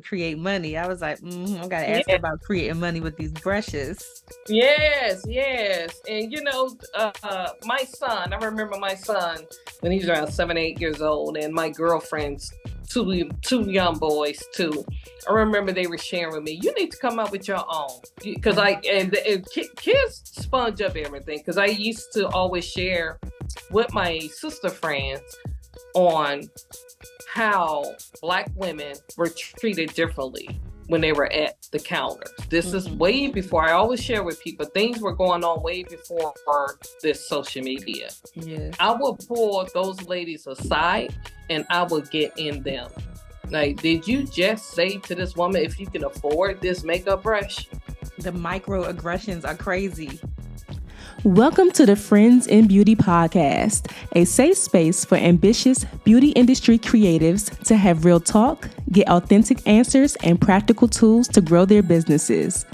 create money. I was like, I gotta ask her Yeah. about creating money with these brushes. Yes, yes. And my son, I remember my son when he was around 7, 8 years old, and my girlfriend's two young boys too. I remember they were sharing with me, you need to come up with your own. Because kids sponge up everything. Because I used to always share with my sister friends on how Black women were treated differently when they were at the counters. This is way before, I always share with people, things were going on way before this social media. Yeah. I will pull those ladies aside and I will get in them. Like, did you just say to this woman, if you can afford this makeup brush? The microaggressions are crazy. Welcome to the Friends in Beauty podcast, a safe space for ambitious beauty industry creatives to have real talk, get authentic answers, and practical tools to grow their businesses.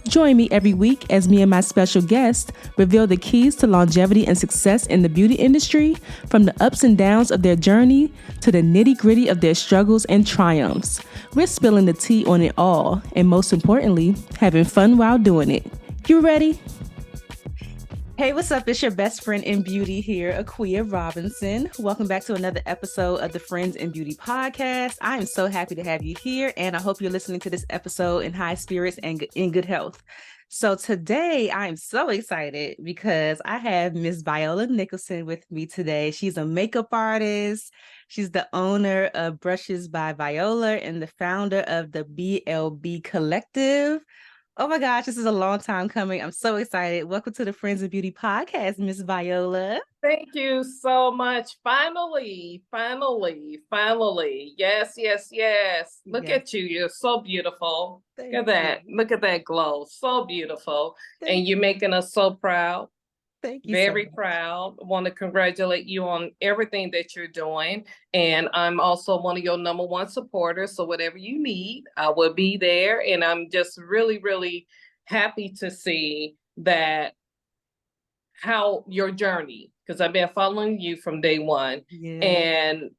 Join me every week as me and my special guest reveal the keys to longevity and success in the beauty industry, from the ups and downs of their journey to the nitty-gritty of their struggles and triumphs. We're spilling the tea on it all, and most importantly, having fun while doing it. You ready? Hey, what's up? It's your best friend in beauty here, Aquia Robinson. Welcome back to another episode of the Friends in Beauty podcast. I am so happy to have you here, and I hope you're listening to this episode in high spirits and in good health. So today, I am so excited because I have Miss Viola Nicholson with me today. She's a makeup artist. She's the owner of Brushes by Viola and the founder of the BLB Collective. Oh my gosh, this is a long time coming. I'm so excited. Welcome to the Friends of Beauty podcast, Miss Viola. Thank you so much. Finally. Yes, yes, yes. Look at you. You're so beautiful. Look at that. Look at that glow. So beautiful. And you're making us so proud. Thank you. Very proud. I want to congratulate you on everything that you're doing. And I'm also one of your number one supporters. So whatever you need, I will be there. And I'm just really, really happy to see that how your journey, because I've been following you from day one. Yeah. And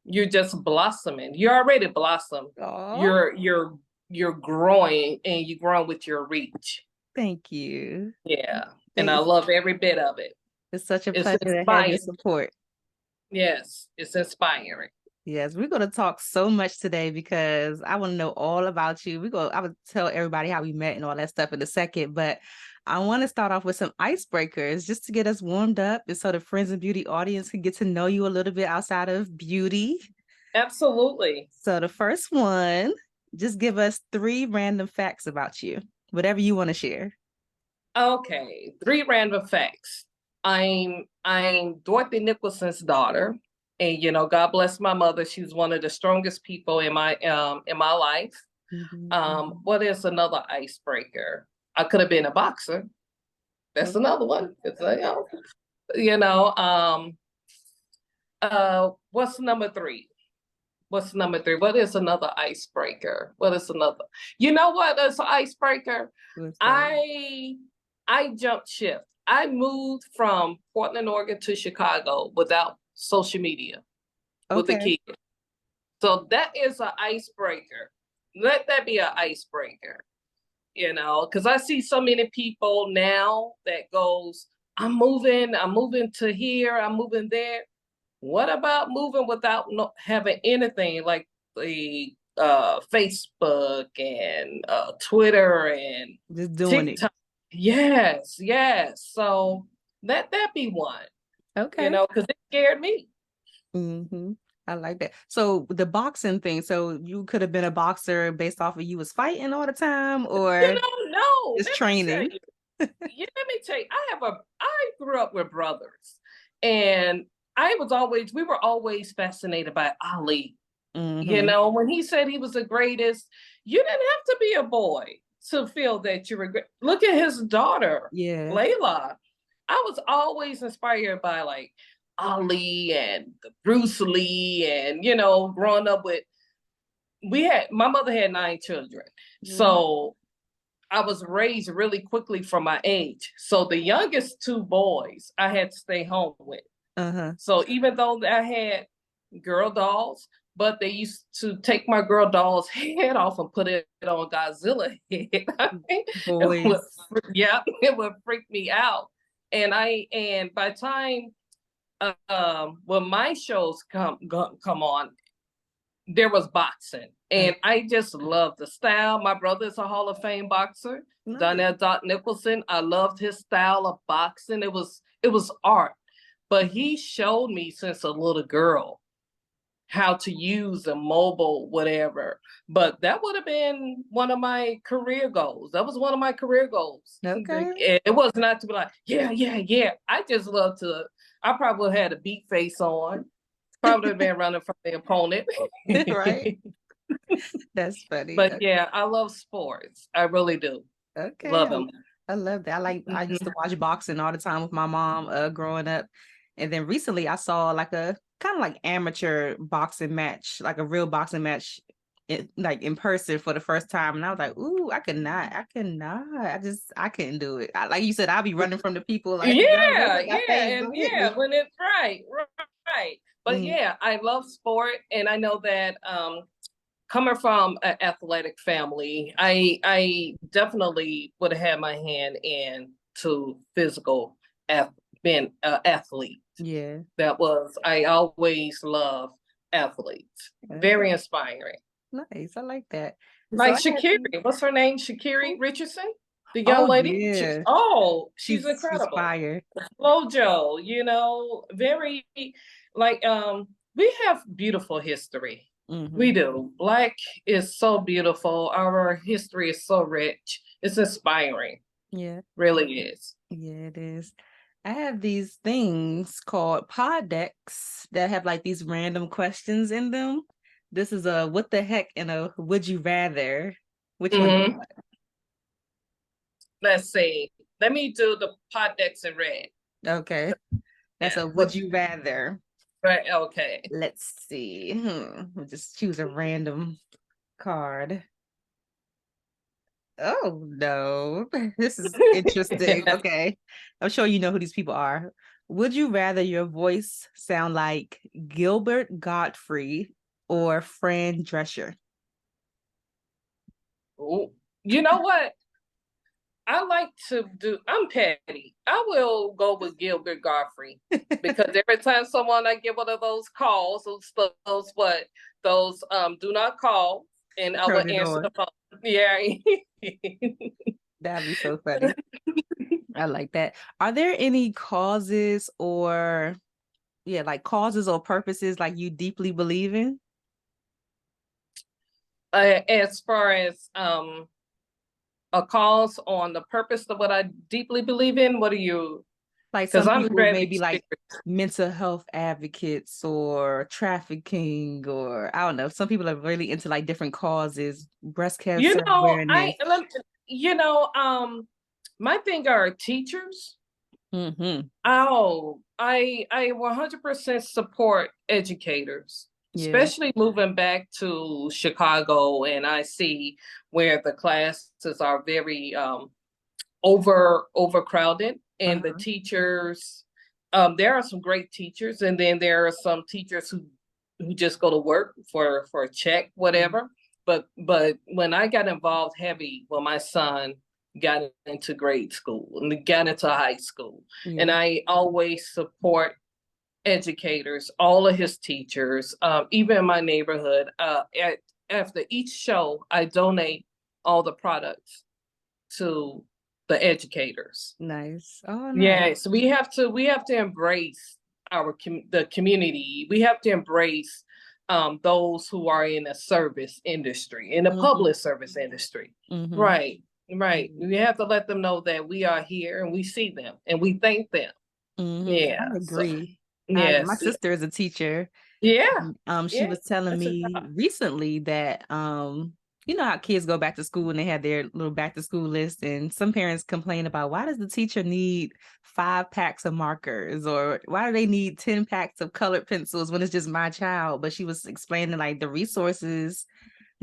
you're just blossoming. You're already blossomed. You're growing, and you're growing with your reach. Thank you. Yeah. And I love every bit of it. It's such a pleasure to have your support. Yes, it's inspiring. Yes, we're going to talk so much today because I want to know all about you. I would tell everybody how we met and all that stuff in a second, but I want to start off with some icebreakers just to get us warmed up, and so the Friends of Beauty audience can get to know you a little bit outside of beauty. Absolutely. So the first one, just give us 3 random facts about you, whatever you want to share. Okay, 3 random facts. I'm Dorothy Nicholson's daughter, and God bless my mother. She's one of the strongest people in my life. Mm-hmm. What is another icebreaker? I could have been a boxer. That's another one. It's what's number 3? What's number 3? What is another icebreaker? What is another? You know what is an icebreaker? I jumped ship. I moved from Portland, Oregon to Chicago without social media with the kids. So that is an icebreaker. Let that be an icebreaker, because I see so many people now that goes, I'm moving to here, I'm moving there. What about moving without having anything like the Facebook and Twitter and just doing TikTok? Yes. So let that be one. Okay. Because it scared me. Mm-hmm. I like that. So the boxing thing, so you could have been a boxer based off of you was fighting all the time, or no, just training? Let me tell you, I grew up with brothers, and we were always fascinated by Ali. Mm-hmm. When he said he was the greatest, you didn't have to be a boy to feel that you were great. Look at his daughter, Layla. I was always inspired by like Ali and Bruce Lee, and growing up with, my mother had 9 children. Mm-hmm. So I was raised really quickly from my age. So the youngest 2 boys I had to stay home with. Uh-huh. So even though I had girl dolls, but they used to take my girl doll's head off and put it on Godzilla head. I mean, Boys. it would freak me out. And by the time when my shows come on, there was boxing, and I just love the style. My brother's a Hall of Fame boxer, Donnell Doc Nicholson. I loved his style of boxing. It was art, but he showed me since a little girl how to use a mobile whatever. But that would have been one of my career goals. That was one of my career goals. Okay. It was not to be like, yeah. I just love to. I probably had a beat face on. Probably been running from the opponent. Right. That's funny. But yeah, I love sports. I really do. Okay. Love them. I love that. I used to watch boxing all the time with my mom growing up. And then recently I saw like a kind of like amateur boxing match, like a real boxing match in person for the first time. And I was like, ooh, I cannot. I couldn't do it. Like you said, I'll be running from the people. Like, yeah. When it's right. But yeah, I love sport, and I know that coming from an athletic family, I definitely would have had my hand into physical being an athlete. Yeah, I always love athletes. Okay. Very inspiring. Nice, I like that. Like so Sha'Carri, what's her name? Sha'Carri Richardson, the young lady. Yeah. She's incredible. She's fire. Flojo, very like we have beautiful history. We do. Black is so beautiful. Our history is so rich. It's inspiring. Yeah. Really is. Yeah, it is. I have these things called pod decks that have like these random questions in them. This is a what the heck and a would you rather. Which one? Let's see. Let me do the pod decks in red. Okay. That's a would you rather. Right. Okay. Let's see. We'll just choose a random card. Oh no, this is interesting. Okay, I'm sure you know who these people are. Would you rather your voice sound like Gilbert Gottfried or Fran Drescher? Oh, you know what? I'm petty. I will go with Gilbert Gottfried because every time I get one of those calls, those do not call, and I will answer the phone. Yeah. That'd be so funny. I like that. Are there any causes or purposes like you deeply believe in? As far as a cause on the purpose of what I deeply believe in, what are you? Like some people maybe like mental health advocates or trafficking, or I don't know. Some people are really into like different causes, breast cancer awareness. My thing are teachers. Mm-hmm. Oh, I 100% support educators, especially moving back to Chicago, and I see where the classes are very overcrowded, and the teachers. There are some great teachers, and then there are some teachers who just go to work for a check, whatever. But when I got involved heavy, when my son got into grade school and got into high school, and I always support educators, all of his teachers, even in my neighborhood. After each show, I donate all the products to the educators. Nice. Oh, nice. Yes, we have to embrace the community. We have to embrace those who are in the service industry, in the public service industry. Right. We have to let them know that we are here and we see them and we thank them. Yeah, I agree. Yes, my sister is a teacher. Yeah. She was telling me recently that you know how kids go back to school and they have their little back to school list, and some parents complain about why does the teacher need 5 packs of markers, or why do they need 10 packs of colored pencils when it's just my child? But she was explaining like the resources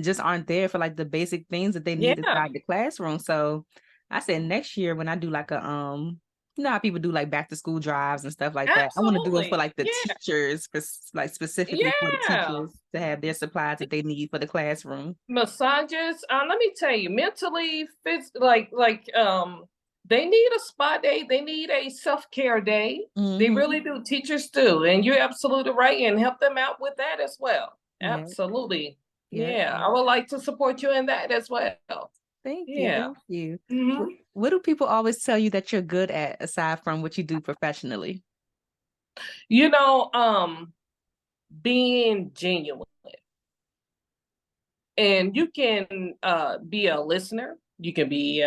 just aren't there for like the basic things that they need inside the classroom. So I said next year when I do like a You know how people do like back to school drives and stuff like that. I want to do it for Absolutely. like the Yeah. teachers, like specifically for the Yeah. teachers to have their supplies that they need for the classroom. Massages. Let me tell you, mentally, they need a spa day. They need a self-care day. They Mm-hmm. really do. Teachers do, and you're absolutely right. And help them out with that as well. Yeah. Absolutely. Yeah. Yeah, I would like to support you in that as well. Thank you. Yeah. Thank you. Hmm. What do people always tell you that you're good at aside from what you do professionally? You know, being genuine. And you can be a listener. You can be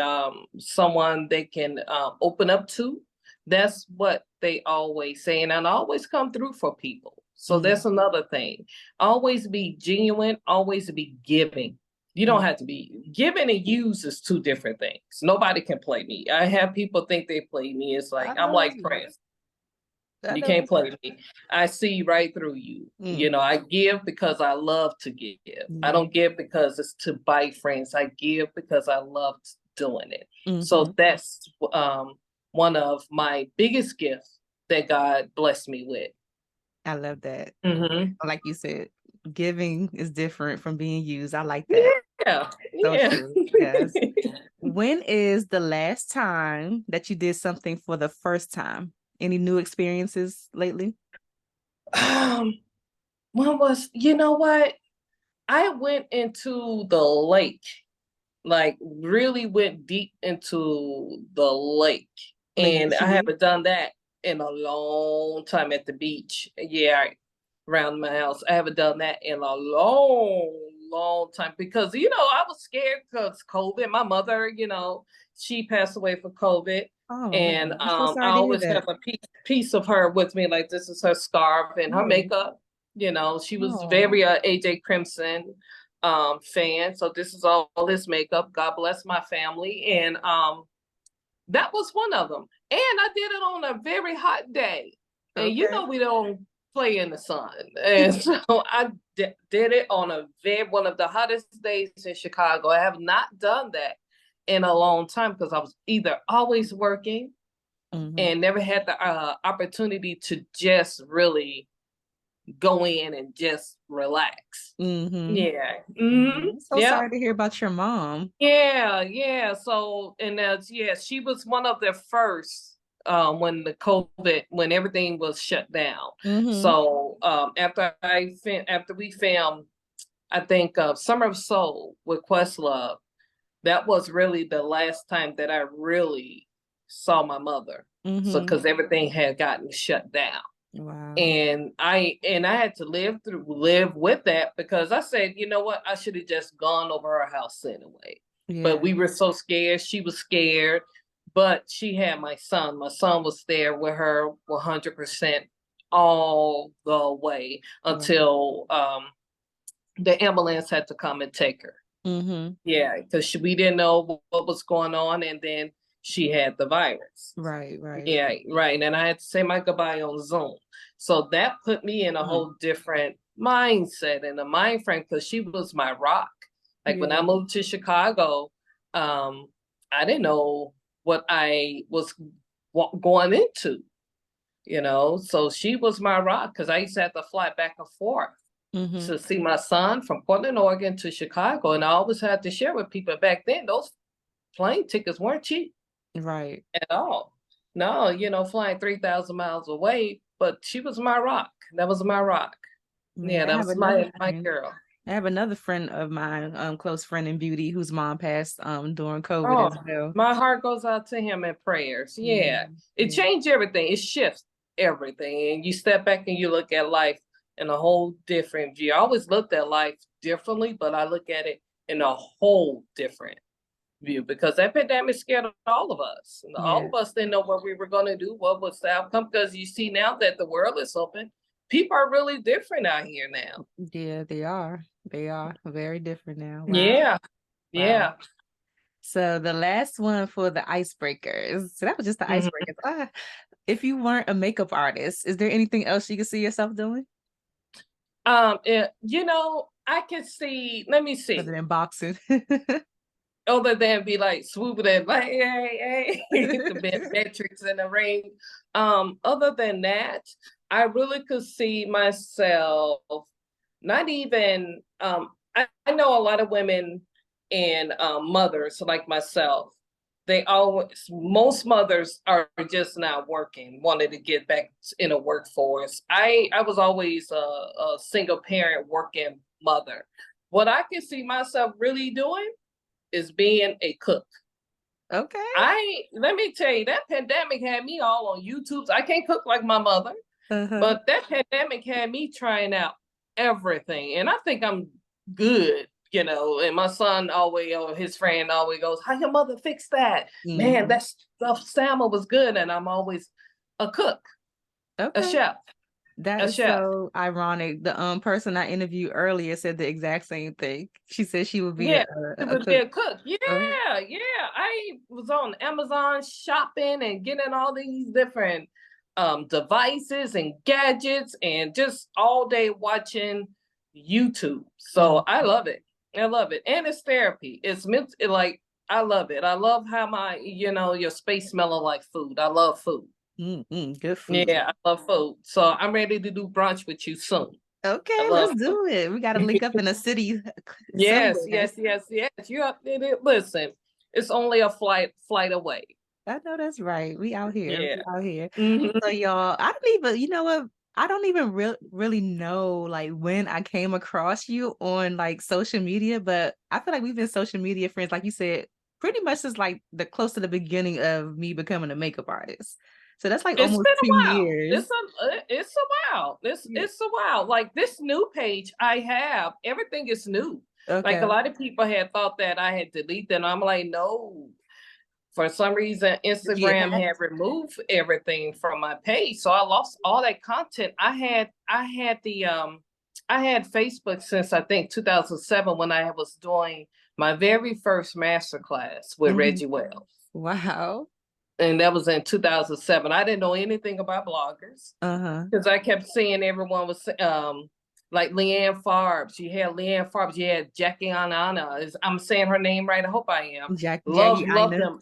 someone they can open up to. That's what they always say, and I always come through for people. So Mm-hmm. that's another thing. Always be genuine. Always be giving. You don't have to be giving and use is two different things. Nobody can play me. I have people think they play me. It's like I I'm know like you. Prince. I You know can't you. play me. I see right through you. You Mm. know, I give because I love to give. I Yeah. don't give because it's to buy friends. I give because I love doing it. Mm-hmm. So that's one of my biggest gifts that God blessed me with. I love that. Mm-hmm. Like you said, giving is different from being used. I like that. Yeah, So yeah. true. Yes. When is the last time that you did something for the first time? Any new experiences lately? um, when was you know what? I went into the lake, like really went deep into the lake. Lake And I Michigan? haven't done that in a long time at the beach. Yeah, around my house. I haven't done that in a long time because, I was scared because COVID. My mother, she passed away for COVID. Oh And man, I'm so I sorry to hear always that. have a piece of her with me, like this is her scarf and her Oh, makeup. She was oh, very AJ Crimson fan. So this is all his makeup. God bless my family. And that was one of them. And I did it on a very hot day. And okay. we don't play in the sun. And so I did it on one of the hottest days in Chicago. I have not done that in a long time because I was either always working Mm-hmm. and never had the opportunity to just really go in and just relax. Mm-hmm. Yeah. Mm-hmm. Mm-hmm. I'm so Yep. sorry to hear about your mom. Yeah, yeah. So, and she was one of the first when when everything was shut down. Mm-hmm. So, after we filmed, I think Summer of Soul with Questlove, that was really the last time that I really saw my mother. So, Mm-hmm. because everything had gotten shut down. Wow. And I had to live with that because I said, you know what, I should have just gone over her house anyway. But Yeah. we were so scared. She was scared, but she had my son. My son was there with her 100% all the way Wow. until the ambulance had to come and take her. Mm-hmm. Yeah, because we didn't know what was going on, and then she had the virus. Right, right. Yeah, right. And I had to say my goodbye on Zoom. So that put me in a Mm. whole different mindset and a mind frame because she was my rock. Like when I Yeah. moved to Chicago, I didn't know what I was going into, So she was my rock because I used to have to fly back and forth Mm-hmm. to see my son from Portland, Oregon to Chicago. And I always had to share with people back then, those plane tickets weren't cheap Right. at all. No, flying 3,000 miles away, but she was my rock. That was my rock. Yeah, Yeah, I that have was another my friend. girl. I have another friend of mine, close friend in beauty, whose mom passed during COVID Oh, as well. my heart goes out to him in prayers. Yeah, Yeah. It yeah, changed everything. It shifts everything. And you step back and you look at life in a whole different view. I always looked at life differently, but I look at it in a whole different view because that pandemic scared all of us. All yeah, of us didn't know what we were going to do, what was the outcome, because you see now that the world is open, people are really different out here now. yeah. They are. They are very different now. Wow, Yeah, wow. yeah. So the last one for the icebreakers. So that was just the Mm-hmm. icebreakers. If you weren't a makeup artist, is there anything else you could see yourself doing I can see. Let me see. other than boxing? other than be like swooping and like, hey, the metrics in the ring. Other than that, I really could see myself not even, I know a lot of women and mothers like myself, most mothers are just not working, wanted to get back in a workforce. I was always a single parent working mother. What I can see myself really doing is being a cook. Okay. Let me tell you, that pandemic had me all on YouTube. I can't cook like my mother, but that pandemic had me trying out everything. And I think I'm good, and my son always, or his friend always goes, how your mother fixed that? Man, that stuffed salmon was good. And I'm always a cook, a chef. That is so ironic. The person I interviewed earlier said the exact same thing. She said she would be a cook. Yeah. I was on Amazon shopping and getting all these different devices and gadgets and just all day watching YouTube. So I love it. And it's therapy. It's meant like, I love it. I love how your space smelling like food. I love food. Good food. Yeah, I love food. So I'm ready to do brunch with you soon. Okay, let's do it. We got to link up in a city. Yes. You up there? Listen, it's only a flight away. I know that's right. We out here. Yeah. We out here. So y'all, I don't even, you know what? I don't even really know like when I came across you on like social media, but I feel like we've been social media friends, like you said, pretty much since like the close to the beginning of me becoming a makeup artist. So that's like almost 2 years. It's a while. It's a while. Like this new page I have, everything is new. Okay. Like a lot of people had thought that I had deleted them. I'm like, no. For some reason, Instagram had removed everything from my page, so I lost all that content. I had Facebook since I think 2007 when I was doing my very first masterclass with Reggie Wells. Wow. And that was in 2007. I didn't know anything about bloggers because I kept seeing everyone was like Leanne Farbs. You had Leanne Farbs. You had Jackie Anana. I'm saying her name right. I hope I am. Love them.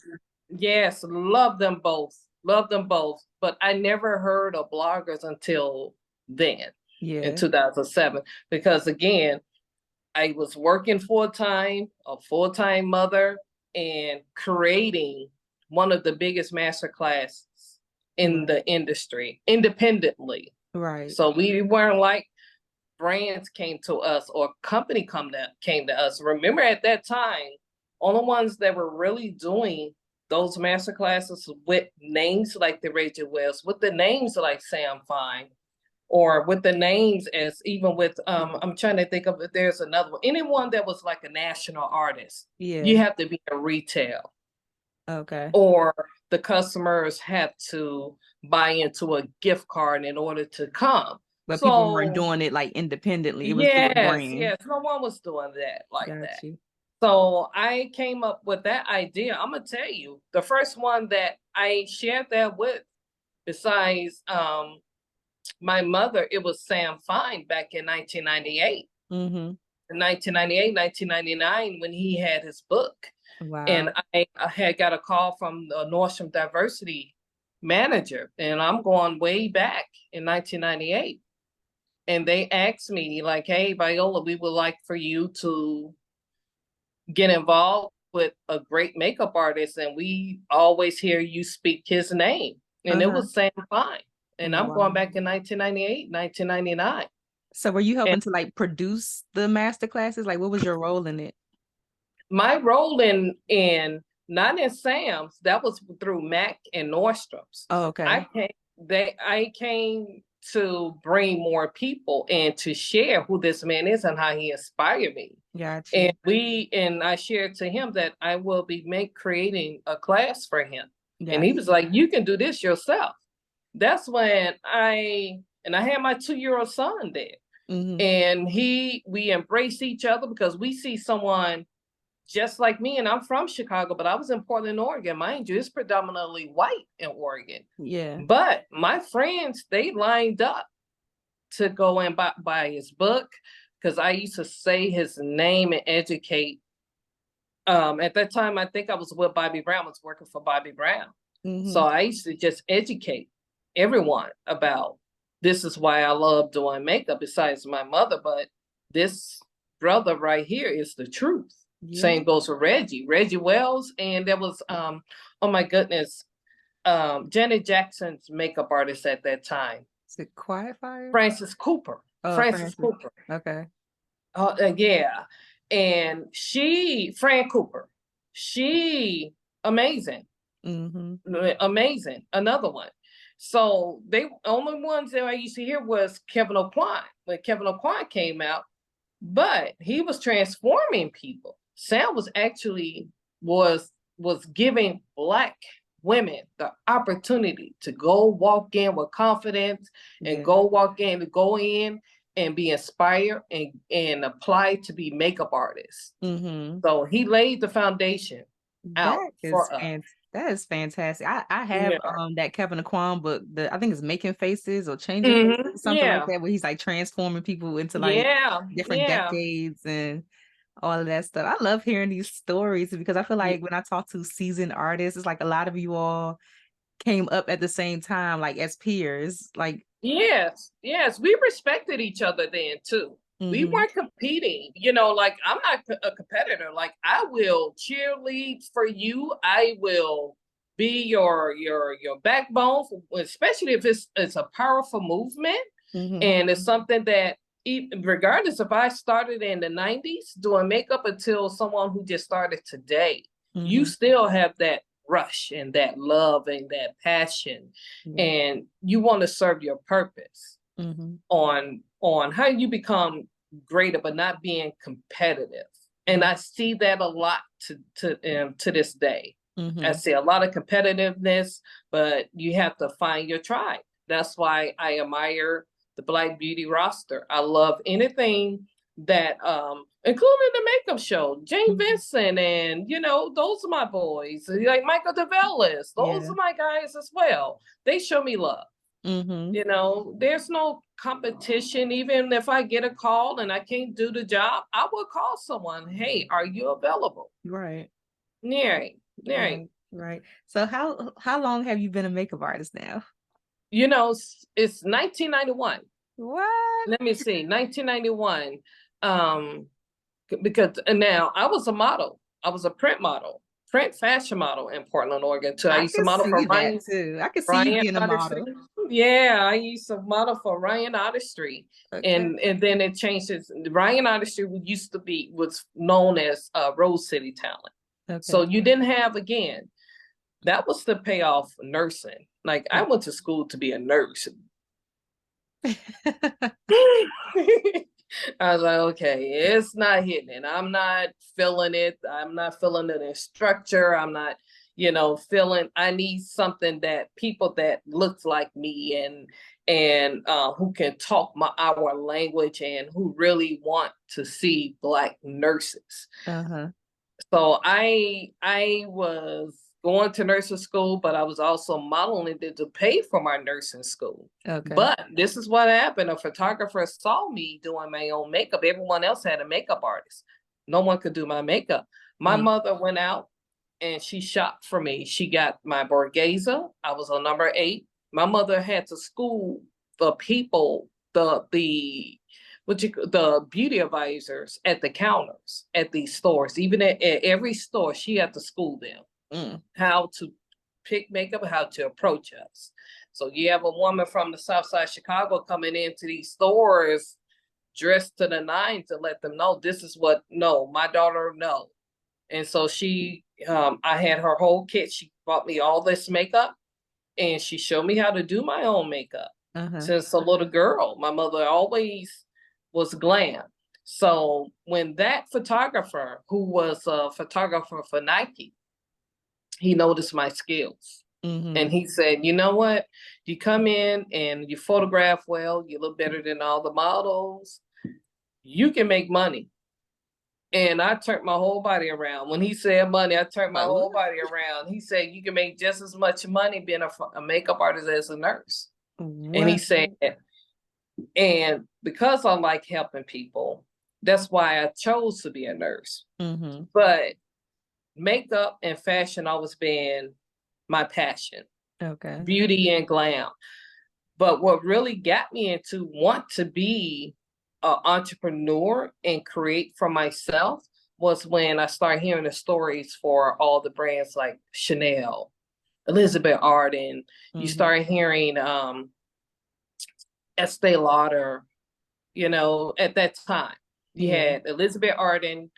Yes, love them both. Love them both. But I never heard of bloggers until then, in 2007. Because again, I was working full-time, a full-time mother, and creating one of the biggest master classes in the industry independently. Right. So we weren't like brands came to us or company came to us. Remember at that time, only ones that were really doing those master classes with names like the Reggie Wells, with the names like Sam Fine, or with the names as even with I'm trying to think of if there's another one. Anyone that was like a national artist, you have to be a retail. Okay. Or the customers have to buy into a gift card in order to come. But people weren't doing it like independently. It was through a brand. Yes, no one was doing that like that. So I came up with that idea. I'm gonna tell you, the first one that I shared that with, besides my mother, it was Sam Fine back in 1998. In 1998, 1999, when he had his book. Wow. And I had got a call from the Nordstrom diversity manager, and I'm going way back in 1998. And they asked me like, hey, Viola, we would like for you to get involved with a great makeup artist, and we always hear you speak his name. And it was Sam Fine. And I'm going back in 1998, 1999. So were you helping to like produce the master classes? Like what was your role in it? My role in not in Sam's, that was through Mac and Nordstrom's. Oh, okay. I came to bring more people and to share who this man is and how he inspired me. Gotcha. And I shared to him that I will be creating a class for him. Gotcha. And he was like, you can do this yourself. That's when I had my 2-year-old son there. And we embrace each other because we see someone just like me, and I'm from Chicago, but I was in Portland, Oregon. Mind you, it's predominantly white in Oregon. Yeah. But my friends, they lined up to go and buy his book because I used to say his name and educate At that time, I think I was with Bobby Brown, was working for Bobby Brown. Mm-hmm. So I used to just educate everyone about this is why I love doing makeup besides my mother, but this brother right here is the truth. Yeah. Same goes for Reggie Wells. And there was, oh my goodness, Janet Jackson's makeup artist at that time. Is it Quiet Fire? Francis Cooper. Oh, Francis Cooper. Okay. Yeah. And Fran Cooper, she amazing. Mm-hmm. Amazing. Another one. So they only ones that I used to hear was Kevin Aucoin when Kevin Aucoin came out, but he was transforming people. Sam was actually was giving Black women the opportunity to go walk in with confidence and go in and be inspired and apply to be makeup artists. Mm-hmm. So he laid the foundation out for us. That is fantastic. I have that Kevin Aucoin book. I think it's Making Faces or Changing Faces, something like that, where he's like transforming people into like different decades and all of that stuff. I love hearing these stories because I feel like when I talk to seasoned artists, it's like a lot of you all came up at the same time, like as peers. Like yes, we respected each other then too. Mm-hmm. We weren't competing, like I'm not a competitor. Like I will cheerlead for you. I will be your backbone, especially if it's a powerful movement. Mm-hmm. And it's something that regardless if I started in the 90s doing makeup until someone who just started today, mm-hmm. you still have that rush and that love and that passion, mm-hmm. and you want to serve your purpose, mm-hmm. on how you become greater, but not being competitive. And I see that a lot to this day. Mm-hmm. I see a lot of competitiveness, but you have to find your tribe. That's why I admire the Black Beauty roster. I love anything that, including the makeup show, Jane Vincent, and those are my boys, like Michael DeVellis. Those are my guys as well. They show me love. Mm-hmm. There's no competition. Even if I get a call and I can't do the job, I will call someone. Hey, are you available? Right. Right. So how long have you been a makeup artist now? It's 1991. What? Let me see, 1991. Because now I was a model. I was a print fashion model in Portland, Oregon too. I used to model for Ryan too. I can see you being a model. Yeah, I used to model for Ryan Artistry. Okay. And then it changed. Ryan Artistry was known as Rose City Talent. Okay. So you didn't have, again, that was the payoff for nursing. Like I went to school to be a nurse. I was like, okay, it's not hitting it. I'm not feeling it. I'm not feeling the instructor. I'm not, feeling. I need something that people that looks like me and who can talk our language and who really want to see Black nurses. Uh-huh. So I was going to nursing school, but I was also modeling to pay for my nursing school. Okay. But this is what happened. A photographer saw me doing my own makeup. Everyone else had a makeup artist. No one could do my makeup. My mother went out and she shopped for me. She got my Borghese. I was on number 8. My mother had to school the people, the beauty advisors at the counters at these stores. Even at every store, she had to school them. How to pick makeup, how to approach us. So you have a woman from the South Side of Chicago coming into these stores dressed to the nines to let them know this is what, no, my daughter, no. And so I had her whole kit. She bought me all this makeup and she showed me how to do my own makeup. Since a little girl. My mother always was glam. So when that photographer, who was a photographer for Nike, he noticed my skills. And he said, you know what? You come in and you photograph well, you look better than all the models, you can make money. And I turned my whole body around. When he said money, I turned my whole body around. He said, you can make just as much money being a makeup artist as a nurse. What? And he said, and because I like helping people, that's why I chose to be a nurse. But makeup and fashion always been my passion. Okay. Beauty and glam. But what really got me into want to be an entrepreneur and create for myself was when I started hearing the stories for all the brands like Chanel, Elizabeth Arden. You started hearing Estee Lauder, you know, at that time. You had Elizabeth Arden,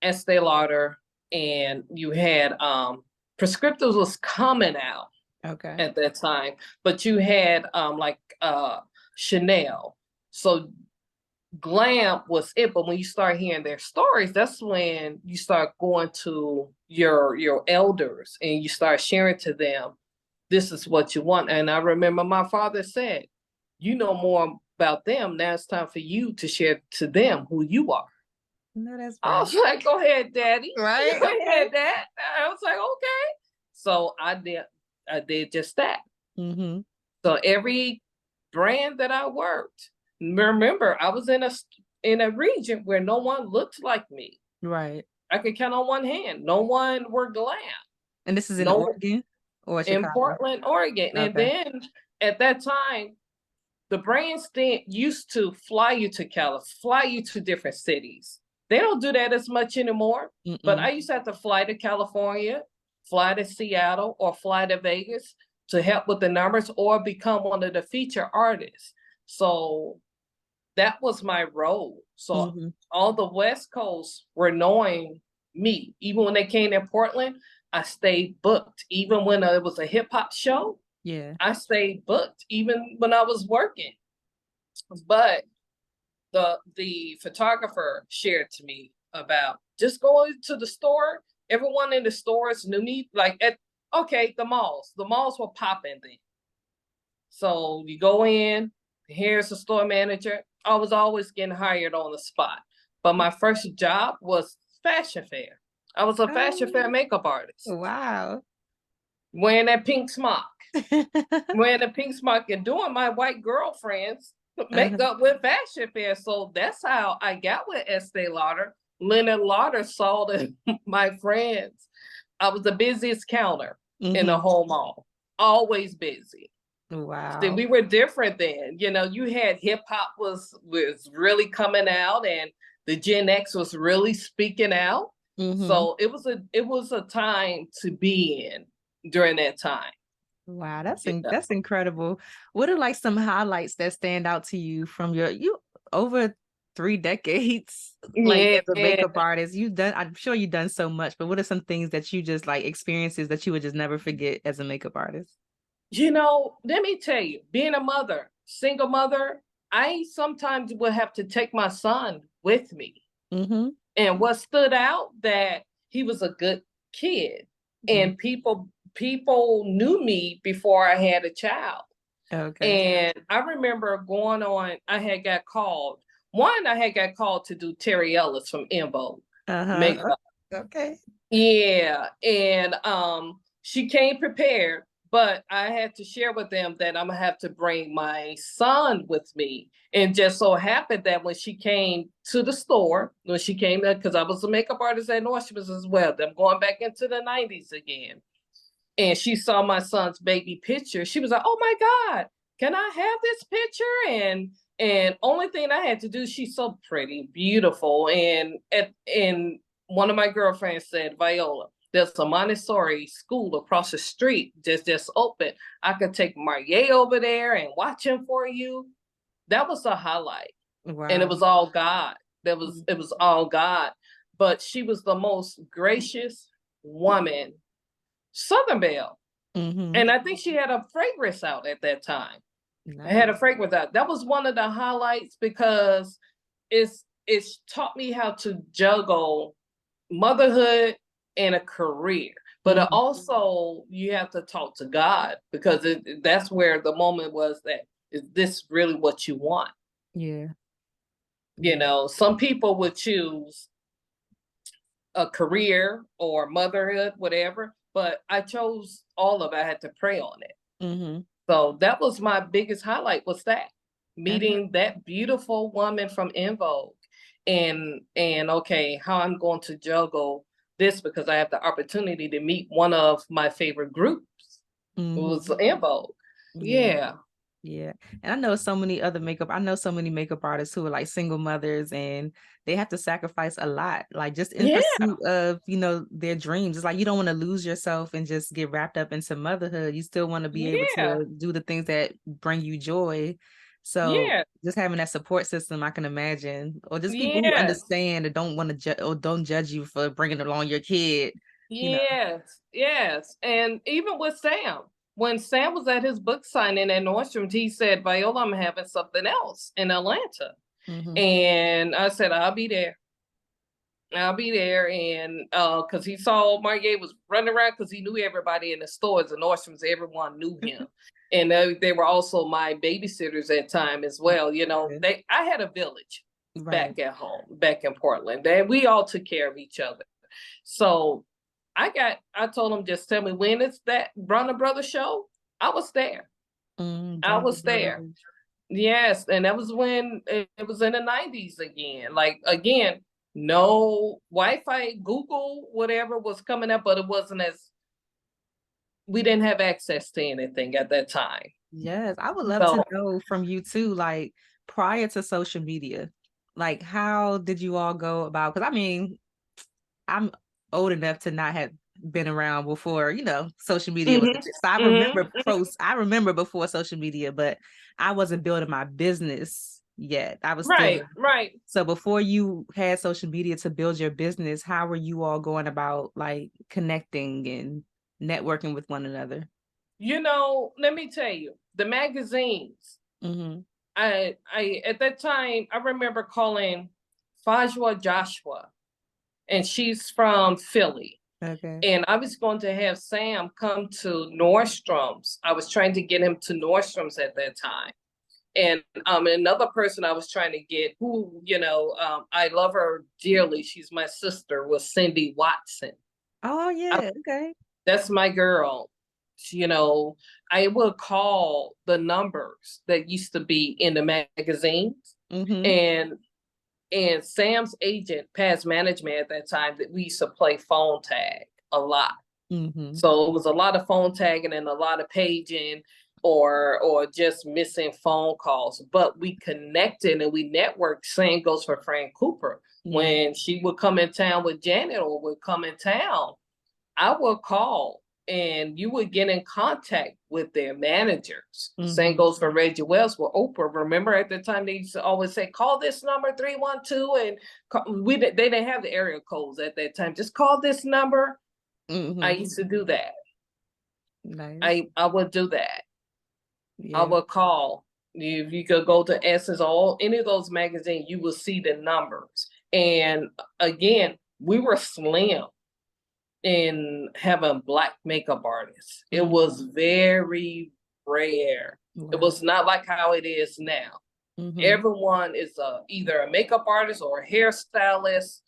Estee Lauder, and you had Prescriptives was coming out at that time, but you had like Chanel. So glam was it, but when you start hearing their stories, that's when you start going to your elders and you start sharing to them, this is what you want. And I remember my father said, you know more about them. Now it's time for you to share to them who you are. No, that's I was like, go ahead, Daddy. Right. Go ahead, Dad. I was like, okay. So I did just that. So every brand that I worked, remember, I was in a region where no one looked like me. Right. I could count on one hand. No one were glam. And this is in Oregon or Chicago? In Portland, Oregon. Okay. And then at that time, the brands used to fly you to different cities. They don't do that as much anymore. But I used to have to fly to California, fly to Seattle, or fly to Vegas to help with the numbers or become one of the feature artists. So that was my role. So all the West Coast were knowing me. Even when they came to Portland, I stayed booked. Even when it was a hip hop show, I stayed booked, even when I was working. But the photographer shared to me about just going to the store. Everyone in the stores knew me. Like the malls. The malls were popping then. So you go in, here's the store manager. I was always getting hired on the spot. But my first job was fashion fair. I was a fashion fair makeup artist. Wow. Wearing that pink smock. Wearing the pink smock and doing my white girlfriends makeup with fashion fair. So that's how I got with Estee Lauder. Leonard Lauder saw my friends. I was the busiest counter in the whole mall. Always busy. Wow. Then we were different then. You know, you had hip hop was really coming out and the Gen X was really speaking out. So it was a time to be in during that time. Wow, that's incredible. What are like some highlights that stand out to you from you over 3 decades like as a makeup artist? I'm sure you've done so much, but what are some things that you just like experiences that you would just never forget as a makeup artist? You know, let me tell you, being a mother, single mother, I sometimes would have to take my son with me. And what stood out that he was a good kid and people knew me before I had a child. And I remember going on, I had got called to do Terry Ellis from En Vogue makeup. Yeah. And she came prepared, but I had to share with them that I'm gonna have to bring my son with me. And just so happened that when she came to the store, because I was a makeup artist at Nordstrom's as well, I'm going back into the 90s again. And she saw my son's baby picture. She was like, oh my God, can I have this picture? And only thing I had to do, she's so pretty, beautiful. And one of my girlfriends said, Viola, there's a Montessori school across the street just open. I could take Marier over there and watch him for you. That was a highlight. Wow. And it was all God. It was all God. But she was the most gracious woman. Southern Belle. And I think she had a fragrance out at that time. Nice. I had a fragrance out. That was one of the highlights because it's taught me how to juggle motherhood and a career. But also you have to talk to God because that's where the moment was that, is this really what you want? Yeah. You know, some people would choose a career or motherhood, whatever, but I chose all of it. I had to pray on it. So that was my biggest highlight, was that meeting that beautiful woman from En Vogue and okay, how I'm going to juggle this because I have the opportunity to meet one of my favorite groups. It was in vogue. Yeah. Yeah. And I know so many makeup artists who are like single mothers, and they have to sacrifice a lot, like just in pursuit of, their dreams. It's like you don't want to lose yourself and just get wrapped up into motherhood. You still want to be able to do the things that bring you joy. So just having that support system, I can imagine, or just people who understand and don't want to or don't judge you for bringing along your kid. Yes. And even with Sam, when Sam was at his book signing at Nordstrom's, he said, Viola, I'm having something else in Atlanta. And I said, I'll be there. And because he saw Margay was running around because he knew everybody in the stores and Nordstrom's, everyone knew him. And they were also my babysitters at time as well. I had a village back at home, back in Portland. We all took care of each other. So I told him, just tell me when it's that Bronner Brothers show. I was there. I was there. Yes. And that was when it was in the 90s again. Like, again, no Wi-Fi, Google, whatever was coming up, but it wasn't we didn't have access to anything at that time. Yes. I would love to know from you too, like prior to social media, like how did you all go about, because I mean, I'm old enough to not have been around before, social media was. So I remember before social media, but I wasn't building my business yet. I was right. So before you had social media to build your business, how were you all going about like connecting and networking with one another? Let me tell you, the magazines. I at that time I remember calling Fajwa Joshua. And she's from Philly. Okay. And I was going to have Sam come to Nordstrom's. I was trying to get him to Nordstrom's at that time. And another person I was trying to get, who, I love her dearly. She's my sister, was Cindy Watson. Oh, yeah. Okay. That's my girl. I would call the numbers that used to be in the magazines. And Sam's agent, past management at that time, that we used to play phone tag a lot. So it was a lot of phone tagging and a lot of paging or just missing phone calls. But we connected and we networked. Same goes for Fran Cooper. When she would come in town with Janet or would come in town, I would call and you would get in contact with their managers. Same goes for Reggie Wells with Oprah. Remember at the time they used to always say, call this number 312, and they didn't have the area codes at that time. Just call this number. I used to do that. Nice. I would do that. I would call. If you could go to Essence or any of those magazines, you will see the numbers. And again, we were slim in having Black makeup artists. It was very rare. It was not like how it is now. Everyone is either a makeup artist or a hairstylist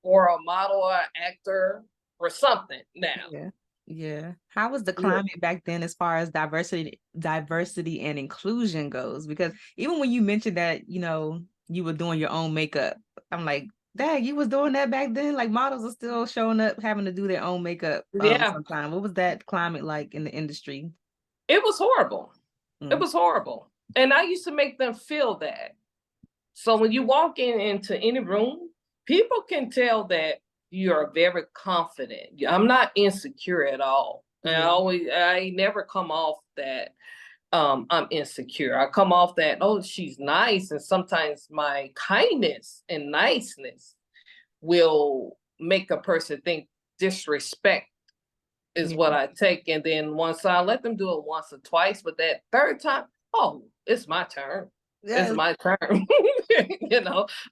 or a model or actor or something now. Yeah. How was the climate back then as far as diversity and inclusion goes? Because even when you mentioned that, you were doing your own makeup, I'm like, dang, you was doing that back then? Like models are still showing up having to do their own makeup sometimes. What was that climate like in the industry? It was horrible. It was horrible. And I used to make them feel that. So when you walk into any room, people can tell that you're very confident. I'm not insecure at all. I never come off that I'm insecure. I come off that, oh, she's nice. And sometimes my kindness and niceness will make a person think disrespect is what I take. And then once I let them do it once or twice, but that third time, oh, it's my turn. It's my turn.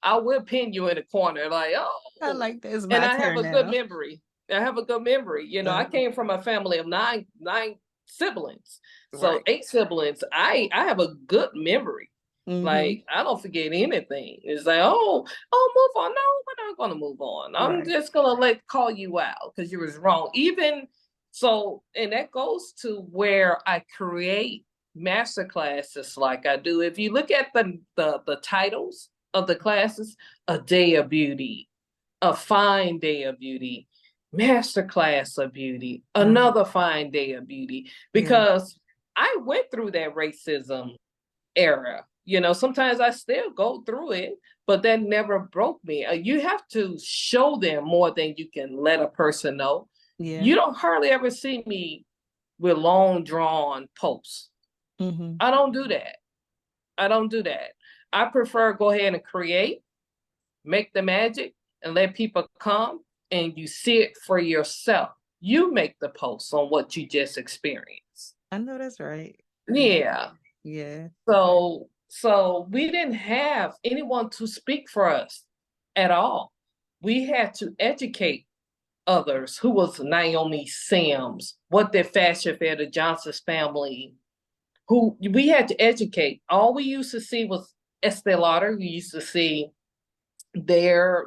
I will pin you in a corner like, oh. I like this. And I have a good memory. I came from a family of nine siblings. So 8 siblings. I have a good memory. Like, I don't forget anything. It's like, oh, move on. No, we're not going to move on. I'm just going to call you out because you was wrong. Even so, and that goes to where I create masterclasses like I do. If you look at the titles of the classes, A Day of Beauty, A Fine Day of Beauty, masterclass of beauty, another fine day of beauty, because I went through that racism era. Sometimes I still go through it, but that never broke me. You have to show them more than you can let a person know. You don't hardly ever see me with long drawn posts. I don't do that. I prefer go ahead and create, make the magic, and let people come and you see it for yourself. You make the post on what you just experienced. I know that's right. Yeah. So we didn't have anyone to speak for us at all. We had to educate others. Who was Naomi Sims? What did Fashion Fair, the Johnson's family? Who we had to educate. All we used to see was Estee Lauder. We used to see their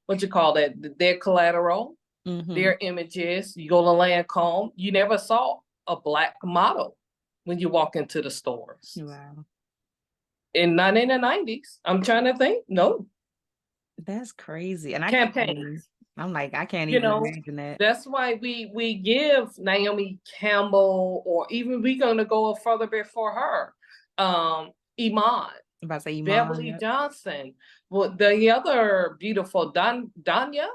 what you call that? Their collateral, their images. You go to Lancome. You never saw a Black model when you walk into the stores. Wow. Not in the 90s. I'm trying to think. No. That's crazy. And campaigns. I'm like, I can't even imagine that. That's why we give Naomi Campbell, or even we're going to go further before her, Iman. I'm about to say Iman, Beverly Johnson. Well, the other beautiful Danya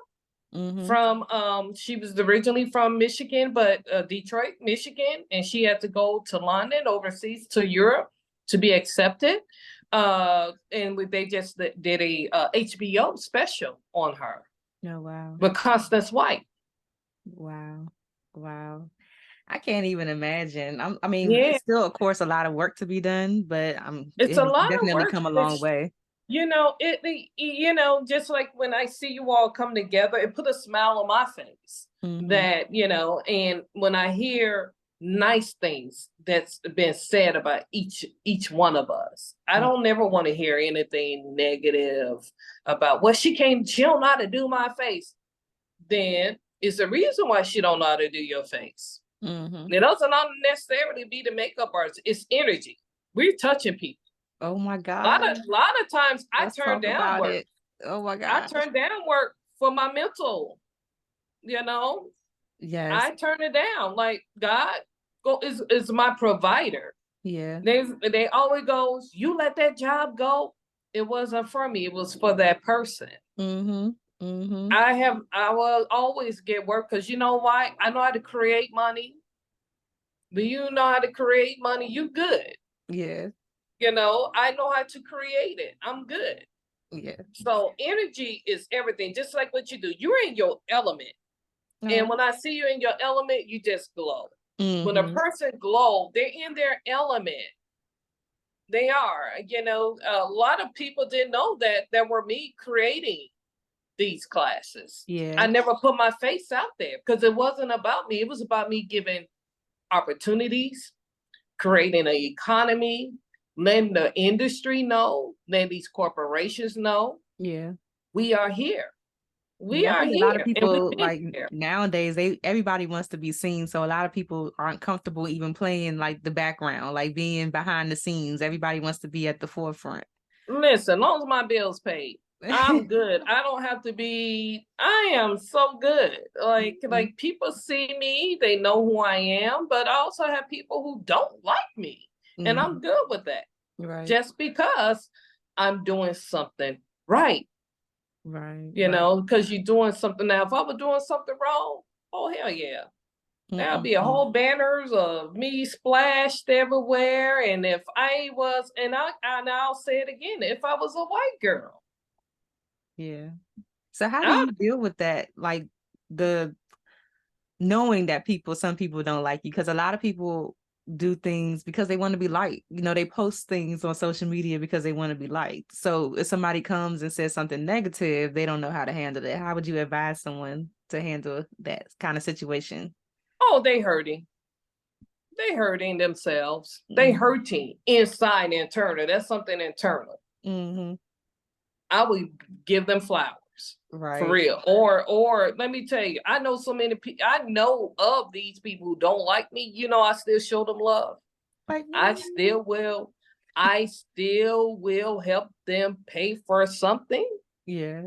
from she was originally from Michigan, but Detroit, Michigan, and she had to go to London, overseas to Europe to be accepted. And they just did a HBO special on her. Oh, wow. With Constance White. Wow. I can't even imagine. It's still, of course, a lot of work to be done, but it's a lot definitely of work. Come a long way. Just like when I see you all come together, it put a smile on my face. That, and when I hear nice things that's been said about each one of us, I don't never want to hear anything negative about, well, she don't know how to do my face. Then it's the reason why she don't know how to do your face. It doesn't necessarily be the makeup artist. It's energy. We're touching people. Oh my God. A lot of times I turn down work. Oh my God. I turn down work for my mental, Yes. I turn it down. Like, God is my provider. Yeah. They always goes, you let that job go. It wasn't for me. It was for that person. I will always get work, because you know why? I know how to create money. When you know how to create money, you good. Yeah. I know how to create it. I'm good. Yeah. So energy is everything. Just like what you do. You're in your element. And when I see you in your element, you just glow. When a person glows, they're in their element. They are. A lot of people didn't know that were me creating these classes. Yeah. I never put my face out there because it wasn't about me. It was about me giving opportunities, creating an economy, letting the industry know, letting these corporations know. Yeah. We are here. We I are think here. A lot of people, like nowadays, everybody wants to be seen. So a lot of people aren't comfortable even playing like the background, like being behind the scenes. Everybody wants to be at the forefront. Listen, as long as my bill's paid, I'm good. I don't have to be. I am so good. Like people see me, they know who I am, but I also have people who don't like me, and I'm good with that. Right. Just because I'm doing something right. Right. Because you're doing something. Now, if I was doing something wrong, oh hell yeah. There'll be a whole banners of me splashed everywhere. And if I was, and I'll say it again, if I was a white girl. Yeah. So how do you deal with that? Like the knowing that some people don't like you, because a lot of people do things because they want to be liked. They post things on social media because they want to be liked. So if somebody comes and says something negative, they don't know how to handle it. How would you advise someone to handle that kind of situation? Oh, they hurting. They hurting themselves. They hurting inside internal. That's something internal. I would give them flowers. Right. For real. Or let me tell you, I know so many people. I know of these people who don't like me. I still show them love. I still will. I still will help them pay for something. Yeah.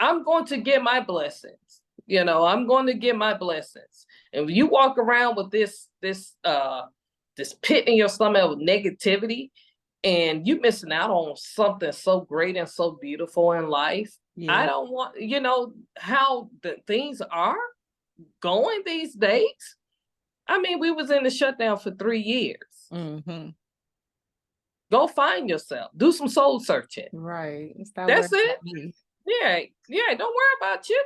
I'm going to get my blessings. You know, I'm going to get my blessings. And if you walk around with this pit in your stomach with negativity, and you missing out on something so great and so beautiful in life. Yeah. I don't want, you know, how the things are going these days. I mean, we was in the shutdown for 3 years. Mm-hmm. Go find yourself. Do some soul searching. Right. That's it. Yeah. Yeah. Don't worry about you.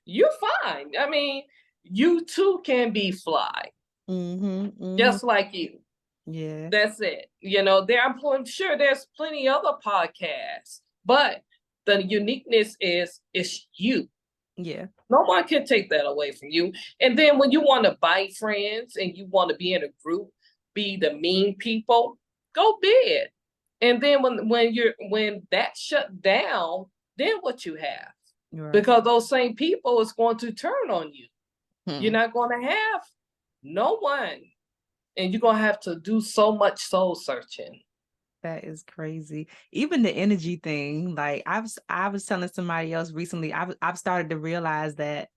You're fine. I mean, you too can be fly. Mm-hmm, mm-hmm. Just like you. Yeah. That's it. You know, I'm sure there's plenty other podcasts, but the uniqueness is you. Yeah. No one can take that away from you. And then when you want to bite friends and you want to be in a group, be the mean people, go bid. And then when that shut down, then what you have? Right. Because those same people is going to turn on you. You're not going to have no one. And you're going to have to do so much soul searching. That is crazy. Even the energy thing, like I was telling somebody else recently, I've started to realize that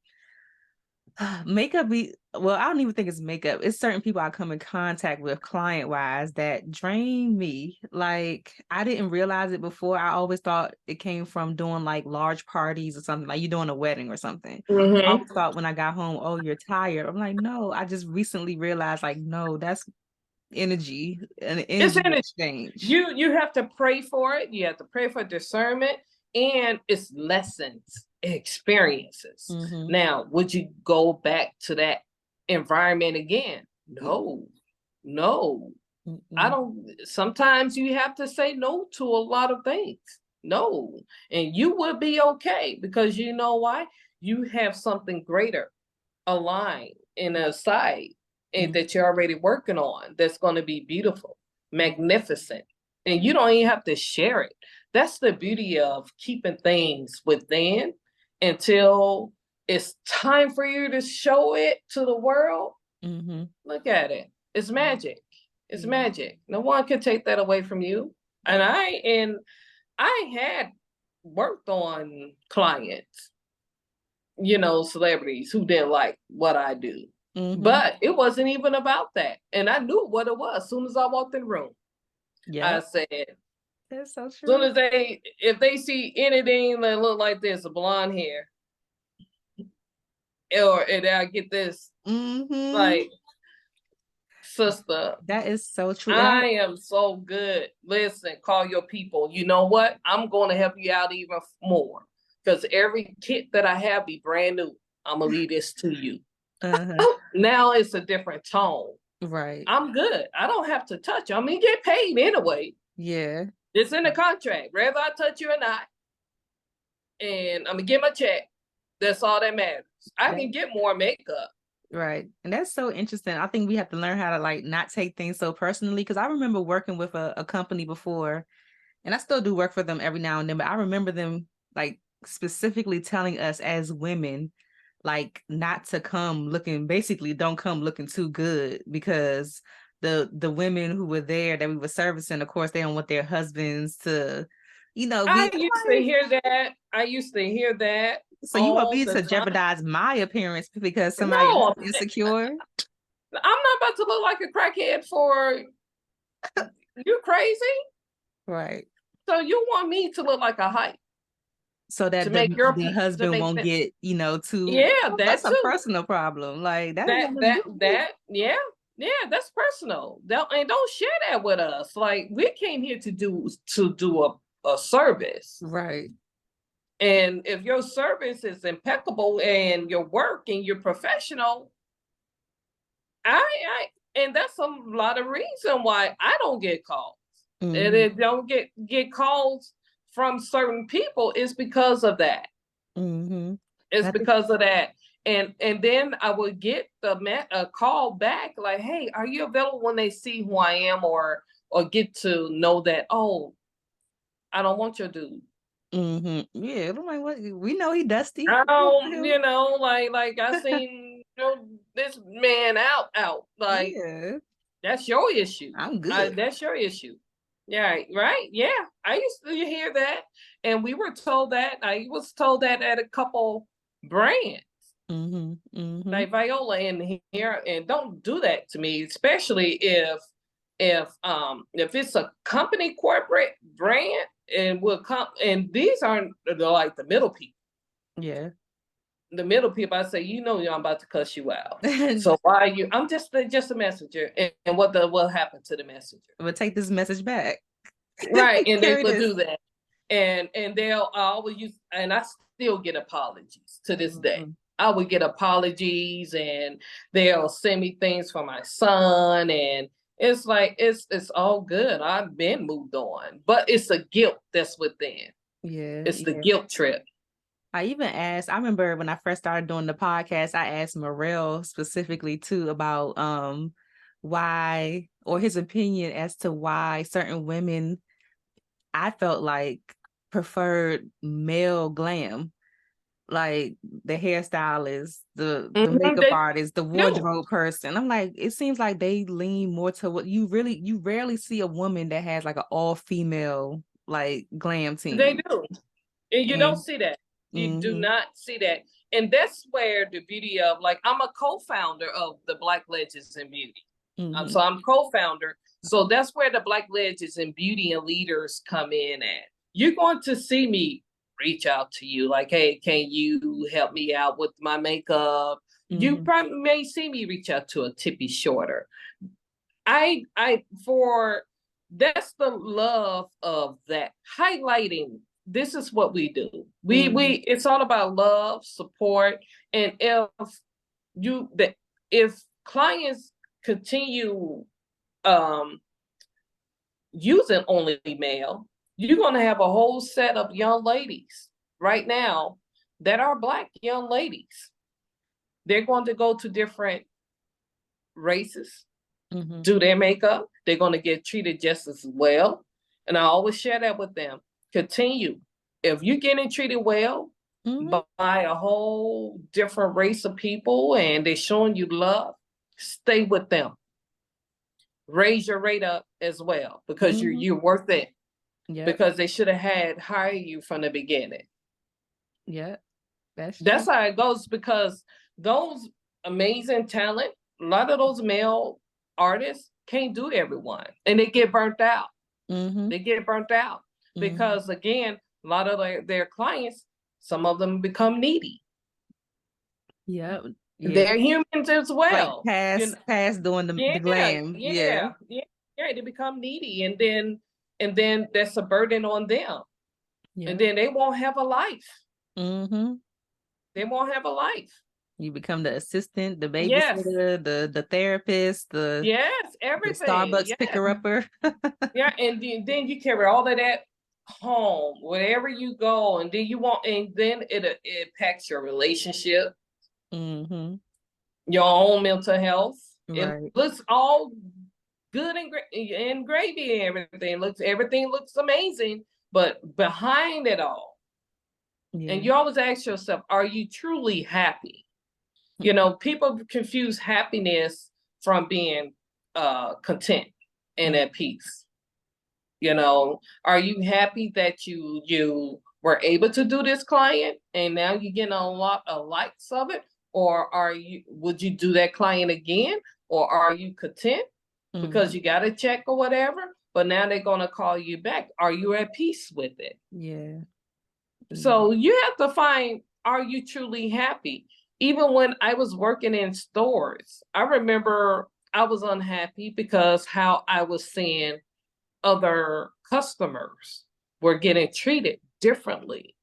makeup I don't even think it's makeup. It's certain people I come in contact with client wise that drain me. Like I didn't realize it before. I always thought it came from doing like large parties or something, like you're doing a wedding or something. Mm-hmm. I always thought when I got home, oh, you're tired. I'm like, no, I just recently realized like, no, that's energy and energy exchange. You have to pray for it. You have to pray for discernment, and it's lessons, experiences. Mm-hmm. Now, would you go back to that environment again? No. Mm-hmm. I don't. Sometimes you have to say no to a lot of things. No, and you will be okay because you know why? You have something greater aligned in a sight. And that you're already working on that's going to be beautiful, magnificent. And you don't even have to share it. That's the beauty of keeping things within until it's time for you to show it to the world. Mm-hmm. Look at it. It's magic. It's magic. No one can take that away from you. And I had worked on clients, you know, celebrities who didn't like what I do. Mm-hmm. But it wasn't even about that. And I knew what it was as soon as I walked in the room. Yeah. I said, that's so true. As soon as if they see anything that look like this, a blonde hair, and I get this, like, sister. That is so true. I am so good. Listen, call your people. You know what? I'm going to help you out even more. Because every kit that I have be brand new. I'm going to leave this to you. Uh-huh. Now it's a different tone. Right. I'm good. I don't have to touch you. I mean, get paid anyway. Yeah. It's in the contract, whether I touch you or not. And I'm going to get my check. That's all that matters. I can get more makeup. Right. And that's so interesting. I think we have to learn how to like not take things so personally. Because I remember working with a company before, and I still do work for them every now and then, but I remember them like specifically telling us as women, like not to come looking, basically don't come looking too good, because the women who were there that we were servicing, of course, they don't want their husbands to, you know, I used to hear that. So you want me to jeopardize my appearance because somebody else is insecure? I'm not about to look like a crackhead for you. Crazy, right? So you want me to look like a hype? So that the husband won't get, you know, too. Yeah, that's a personal problem. Like that that's personal. And don't share that with us. Like, we came here to do a service. Right. And if your service is impeccable and your work and you're professional, and that's a lot of reason why I don't get calls. Mm-hmm. And it don't get calls from certain people is because of that. Mm-hmm. It's because of that. And then I would get a call back like, hey, are you available, when they see who I am or get to know that, oh, I don't want your dude. Mm-hmm. Yeah, I'm like, what? We know he dusty. You know, like I seen this man out. Like, yeah. That's your issue. I'm good. That's your issue. Yeah, right. Yeah, I used to hear that, and we were told that. I was told that at a couple brands. Like Viola in here, and don't do that to me, especially if it's a company corporate brand and will come, and these aren't like the middle people. Yeah. The middle people, I say, I'm about to cuss you out. So why are you? I'm just a messenger, and what happened to the messenger? We'll take this message back. Right, and they will do that, and they'll always use, and I still get apologies to this day. I would get apologies, and they'll send me things for my son, and it's like it's all good. I've been moved on, but it's the guilt that's within. Yeah, it's the guilt trip. I even asked, I remember when I first started doing the podcast, I asked Merrell specifically too about why, or his opinion as to why certain women, I felt like, preferred male glam. Like the hairstylist, the makeup artist, the wardrobe person. I'm like, it seems like they lean more to what you rarely see a woman that has like an all-female like glam team. They do. And you don't see that. You do not see that. And that's where the beauty of, like, I'm a co-founder of the Black Legends in Beauty. So I'm co-founder. So that's where the Black Legends in Beauty and Leaders come in at. You're going to see me reach out to you like, hey, can you help me out with my makeup? You probably may see me reach out to a Tippy Shorter. That's the love of that, highlighting. This is what we do. It's all about love, support, and if clients continue using only male, you're going to have a whole set of young ladies right now that are Black young ladies. They're going to go to different races, do their makeup. They're going to get treated just as well. And I always share that with them. Continue. If you're getting treated well by a whole different race of people and they're showing you love, stay with them. Raise your rate up as well, because you're worth it. Yep. Because they should have hired you from the beginning. Yeah, that's how it goes, because those amazing talent, a lot of those male artists can't do everyone, and they get burnt out. They get burnt out because, again, a lot of their clients, some of them become needy. Yeah. They're humans as well. Like past doing the glam. Yeah, they become needy, and then that's a burden on them. And then they won't have a life. They won't have a life. You become the assistant, the babysitter, the therapist, everything. The Starbucks picker-upper. And then you carry all of that home, wherever you go, and then it impacts your relationship, your own mental health. Right. It looks all good and gravy and everything looks amazing, but behind it all, and you always ask yourself, are you truly happy? People confuse happiness from being content and at peace. Are you happy that you were able to do this client and now you're getting a lot of likes of it? Or would you do that client again? Or are you content because you got a check or whatever, but now they're going to call you back? Are you at peace with it? Yeah. So you have to find, are you truly happy? Even when I was working in stores, I remember I was unhappy because how I was seeing other customers were getting treated differently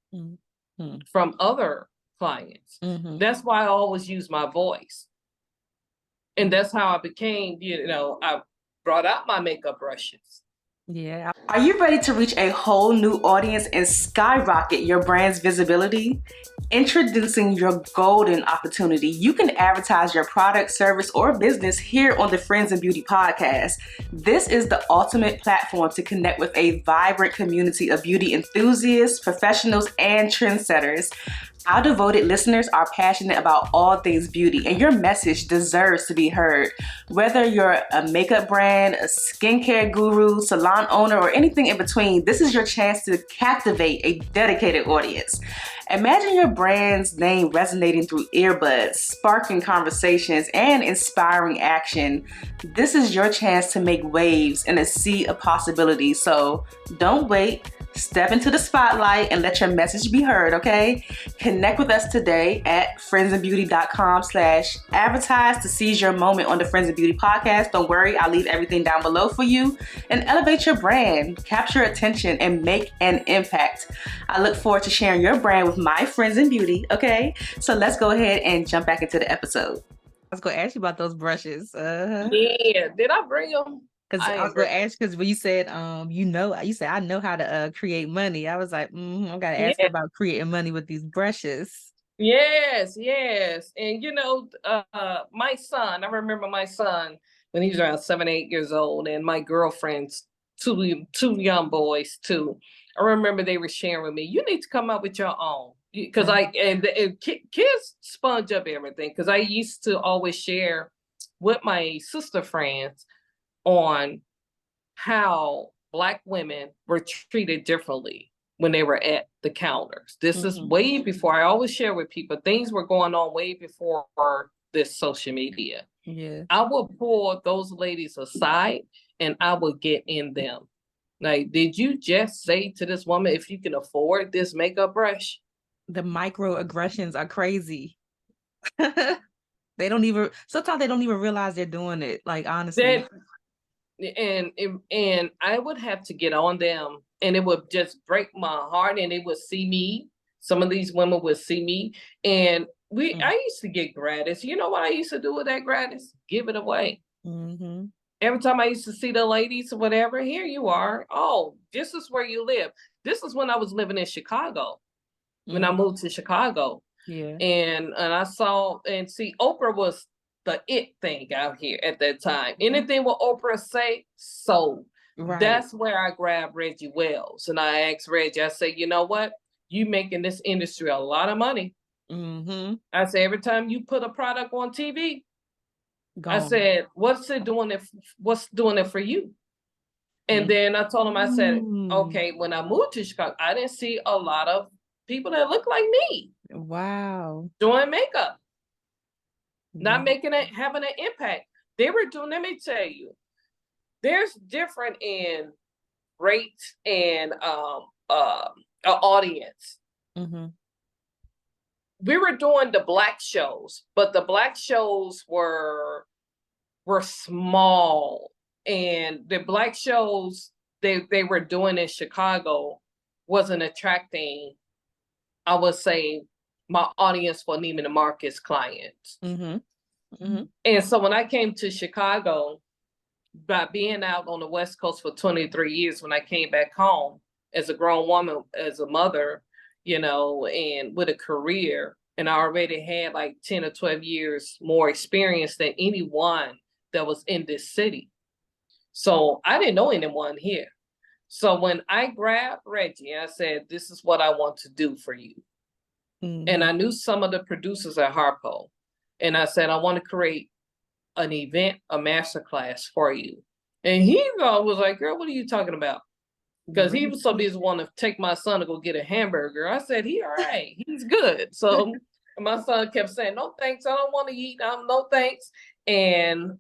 from other clients. That's why I always use my voice. And that's how I became, I brought out my makeup brushes. Yeah. Are you ready to reach a whole new audience and skyrocket your brand's visibility? Introducing your golden opportunity. You can advertise your product, service, or business here on the Friends in Beauty podcast. This is the ultimate platform to connect with a vibrant community of beauty enthusiasts, professionals, and trendsetters. Our devoted listeners are passionate about all things beauty, and your message deserves to be heard. Whether you're a makeup brand, a skincare guru, salon owner, or anything in between, this is your chance to captivate a dedicated audience. Imagine your brand's name resonating through earbuds, sparking conversations, and inspiring action. This is your chance to make waves in a sea of possibilities. So don't wait. Step into the spotlight and let your message be heard, okay? Connect with us today at friendsandbeauty.com/advertise to seize your moment on the Friends and Beauty podcast. Don't worry, I'll leave everything down below for you. And elevate your brand, capture attention, and make an impact. I look forward to sharing your brand with my friends in beauty, okay? So let's go ahead and jump back into the episode. I was going to ask you about those brushes. Yeah, did I bring them? Because I was going to ask, because when you said, you said, I know how to create money. I was like, I got to ask about creating money with these brushes. Yes. And my son, I remember my son when he was around 7, 8 years old, and my girlfriends, two young boys too. I remember they were sharing with me, you need to come up with your own. Because kids sponge up everything. Because I used to always share with my sister friends on how Black women were treated differently when they were at the counters. This is way before, I always share with people, things were going on way before this social media. Yeah. I would pull those ladies aside and I would get in them. Like, did you just say to this woman, if you can afford this makeup brush? The microaggressions are crazy. Sometimes they don't even realize they're doing it. Like, honestly. And I would have to get on them, and it would just break my heart, and they would see me. Some of these women would see me, and I used to get gratis. You know what I used to do with that gratis? Give it away. Every time I used to see the ladies or whatever, here you are. Oh, this is where you live. This is when I was living in Chicago, when I moved to Chicago. Yeah. And I saw, and see, Oprah was the it thing out here at that time. Anything what Oprah say, sold. Right. That's where I grabbed Reggie Wells. And I asked Reggie, I said, you know what? You making this industry a lot of money. I said, every time you put a product on TV, I said, what's doing it for you? And then I told him, I said, okay, when I moved to Chicago, I didn't see a lot of people that look like me. Wow. Doing makeup. Not making it, having an impact. They were doing, let me tell you, there's different in rate and audience. We were doing the Black shows, but the Black shows were small. And the Black shows they were doing in Chicago wasn't attracting, I would say, my audience for Neiman Marcus clients. And so when I came to Chicago, by being out on the West Coast for 23 years, when I came back home as a grown woman, as a mother, and with a career, and I already had like 10 or 12 years more experience than anyone that was in this city. So I didn't know anyone here. So when I grabbed Reggie, I said, this is what I want to do for you. And I knew some of the producers at Harpo. And I said, I want to create an event, a masterclass for you. And he was like, girl, what are you talking about? Because he was so busy wanting to take my son to go get a hamburger. I said, he all right. He's good. So my son kept saying, no, thanks. I don't want to eat. No, thanks. And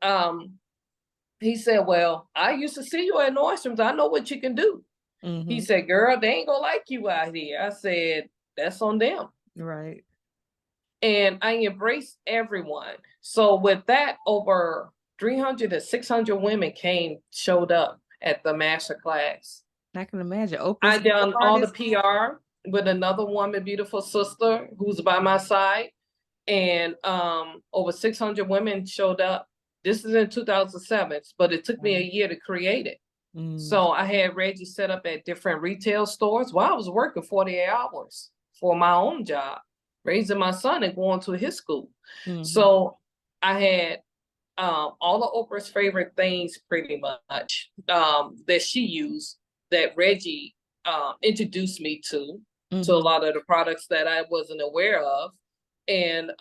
he said, well, I used to see you at Nordstrom's. I know what you can do. He said, girl, they ain't gonna like you out here. I said, that's on them. Right. And I embraced everyone. So with that, over 300 to 600 women showed up at the masterclass. I can imagine. I done all the PR with another woman, beautiful sister, who's by my side. And over 600 women showed up. This is in 2007, but it took me a year to create it. So I had Reggie set up at different retail stores while I was working 48 hours for my own job, raising my son and going to his school. So I had all of Oprah's favorite things pretty much that she used, that Reggie introduced me to. to a lot of the products that I wasn't aware of. And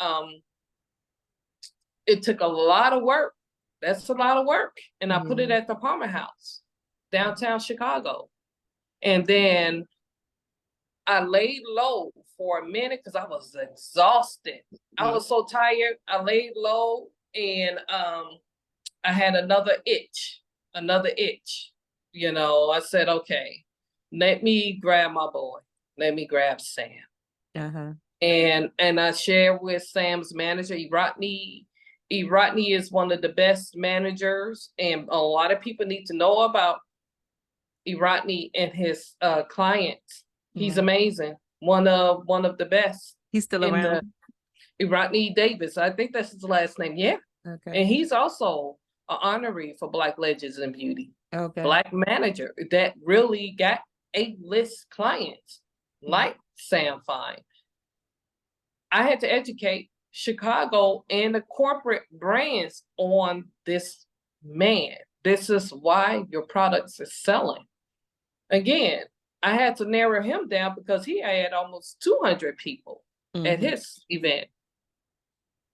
it took a lot of work. That's a lot of work. And I put it at the Palmer House, downtown Chicago. And then I laid low for a minute because I was exhausted. I was so tired. I laid low and I had another itch. You know, I said, okay, let me grab my boy. Let me grab Sam. And I shared with Sam's manager, Rodney. Rodney is one of the best managers, and a lot of people need to know about Rodney and his clients. He's amazing. One of the best. He's still around. Rodney Davis, I think that's his last name. Yeah. Okay. And he's also an honoree for Black Legends in Beauty. Okay. Black manager that really got A-list clients like Sam Fine. I had to educate Chicago and the corporate brands on this man. This is why your products are selling. Again, I had to narrow him down because he had almost 200 people at his event.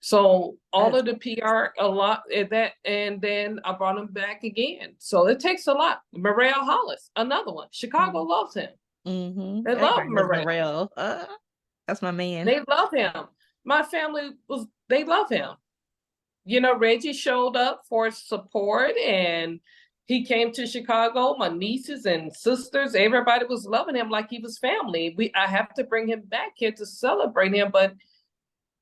So all of the PR, a lot of that, and then I brought him back again. So it takes a lot. Merrell Hollis, another one. Chicago loves him. They love Merrell. That's my man. They love him. My family they love him. You know, Reggie showed up for support and he came to Chicago. My nieces and sisters, everybody was loving him like he was family. I have to bring him back here to celebrate him, but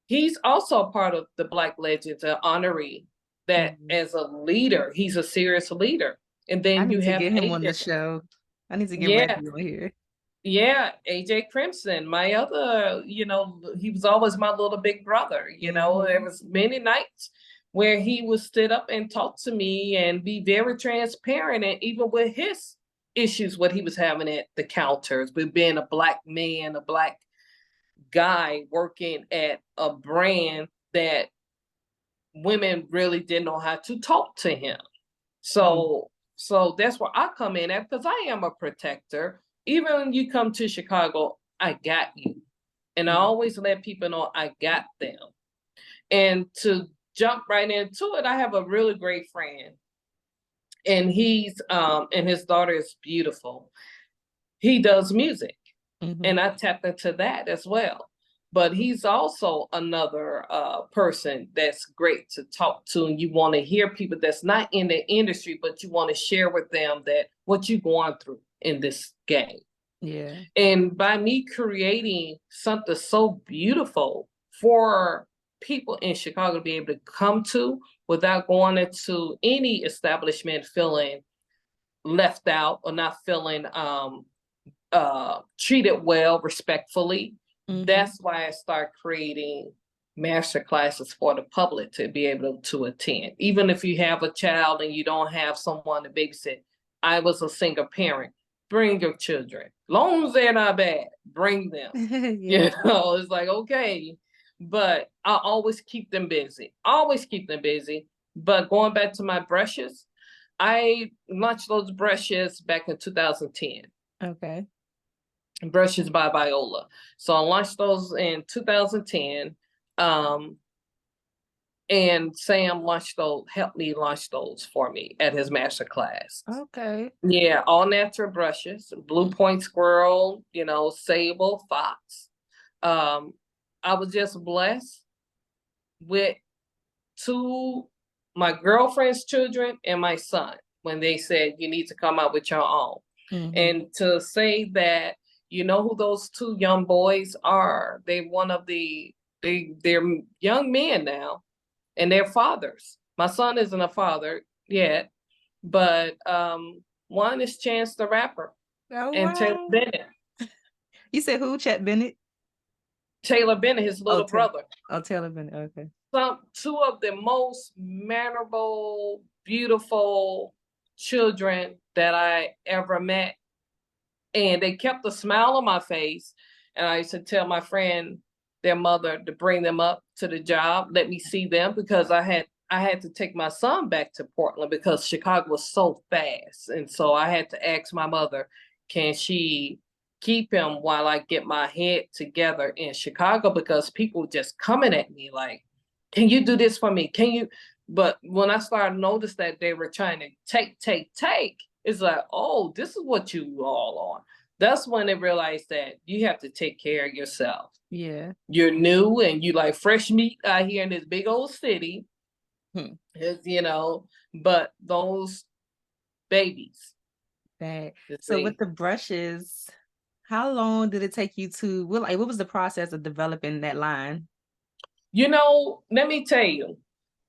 he's also a part of the Black Legends, an honoree that as a leader, he's a serious leader. And then you have get him on the show. I need to get Reggie on here. Yeah, AJ Crimson, my other, you know, he was always my little big brother. You know, there was many nights where he would sit up and talk to me and be very transparent, and even with his issues, what he was having at the counters, with being a Black man, a Black guy working at a brand that women really didn't know how to talk to him. So that's where I come in at, because I am a protector. Even when you come to Chicago, I got you. And I always let people know I got them. And to jump right into it, I have a really great friend. And he's and his daughter is beautiful. He does music. And I tapped into that as well. But he's also another person that's great to talk to, and you want to hear people that's not in the industry, but you want to share with them that what you're going through in this game. Yeah. And by me creating something so beautiful for people in Chicago to be able to come to without going into any establishment feeling left out or not feeling treated well, respectfully. That's why I start creating master classes for the public to be able to attend. Even if you have a child and you don't have someone to babysit. I was a single parent. Bring your children. Long as they're not bad, bring them. You know, it's like, okay. But I always keep them busy. But going back to my brushes, I launched those brushes back in 2010. Okay. Brushes by Viola. So I launched those in 2010. And Sam helped me launch those for me at his master class. Okay. Yeah, all natural brushes, Blue Point Squirrel, you know, Sable, Fox. I was just blessed with my girlfriend's children and my son when they said, you need to come out with your own. And to say that, you know who those two young boys are? They're young men now, and they're fathers. My son isn't a father yet, but one is Chance the Rapper and Taylor Bennett. You said who? Chet Bennett? Taylor Bennett, his little brother. Taylor Bennett, okay. Two of the most memorable, beautiful children that I ever met. And they kept a smile on my face. And I used to tell my friend, their mother, to bring them up to the job, let me see them, because I had to take my son back to Portland because Chicago was so fast. And so I had to ask my mother, can she keep him while I get my head together in Chicago, because people just coming at me like, can you do this for me? Can you? But when I started to notice that they were trying to take, it's like, oh, this is what you all on. That's when they realized that you have to take care of yourself. Yeah. You're new and you like fresh meat out here in this big old city. You know, but those babies. So with the brushes, how long did it take you to, what was the process of developing that line? You know, let me tell you,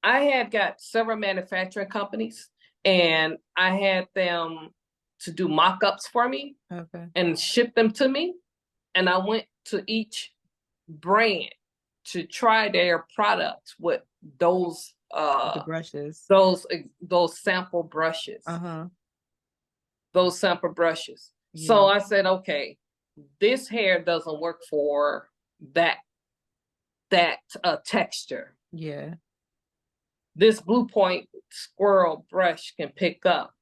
I had got several manufacturing companies and I had them to do mock-ups for me and ship them to me. And I went to each brand to try their products with those the brushes, those sample brushes. Those sample brushes. Yeah. So I said, okay, this hair doesn't work for that texture. Yeah. This Blue Point squirrel brush can pick up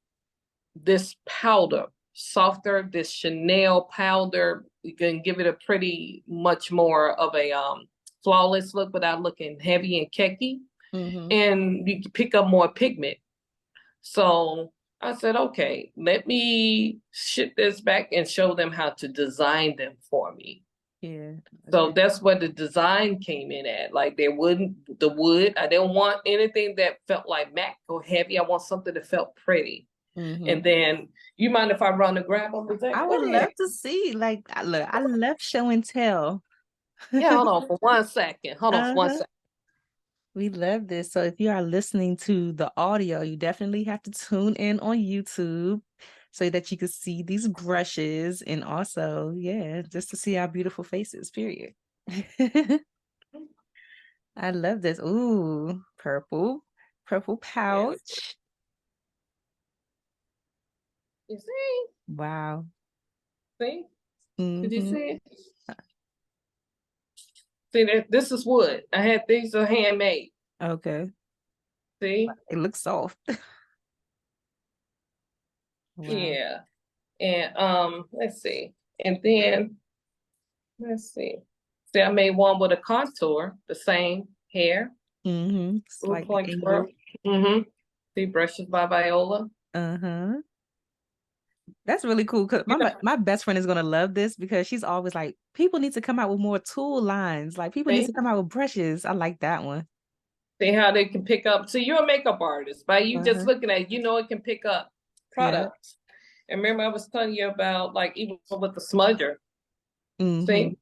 this powder, softer, this Chanel powder. You can give it a pretty much more of a flawless look without looking heavy and khaki. And you can pick up more pigment. So I said, okay, let me ship this back and show them how to design them for me. Yeah. So that's where the design came in at. Like the wood, I didn't want anything that felt like matte or heavy. I want something that felt pretty. And then, you mind if I run and grab them? I would love to see. Like, look, I love show and tell. Yeah, hold on for 1 second. Hold on for 1 second. We love this. So if you are listening to the audio, you definitely have to tune in on YouTube so that you can see these brushes, and also, yeah, just to see our beautiful faces, period. I love this. Ooh, purple pouch. Yes. You see? Wow. See? Did you see it? See, this is wood. These are handmade. Okay. See? It looks soft. Wow. Yeah. And let's see. And then let's see. See, I made one with a contour, the same hair. It's like See, brushes by Viola. That's really cool, because my best friend is gonna love this, because she's always like, people need to come out with more tool lines. Like, people need to come out with brushes. I like that one. See how they can pick up. See, you're a makeup artist. By you just looking at it, you know it can pick up products. Yeah. And remember, I was telling you about, like, even with the smudger. See,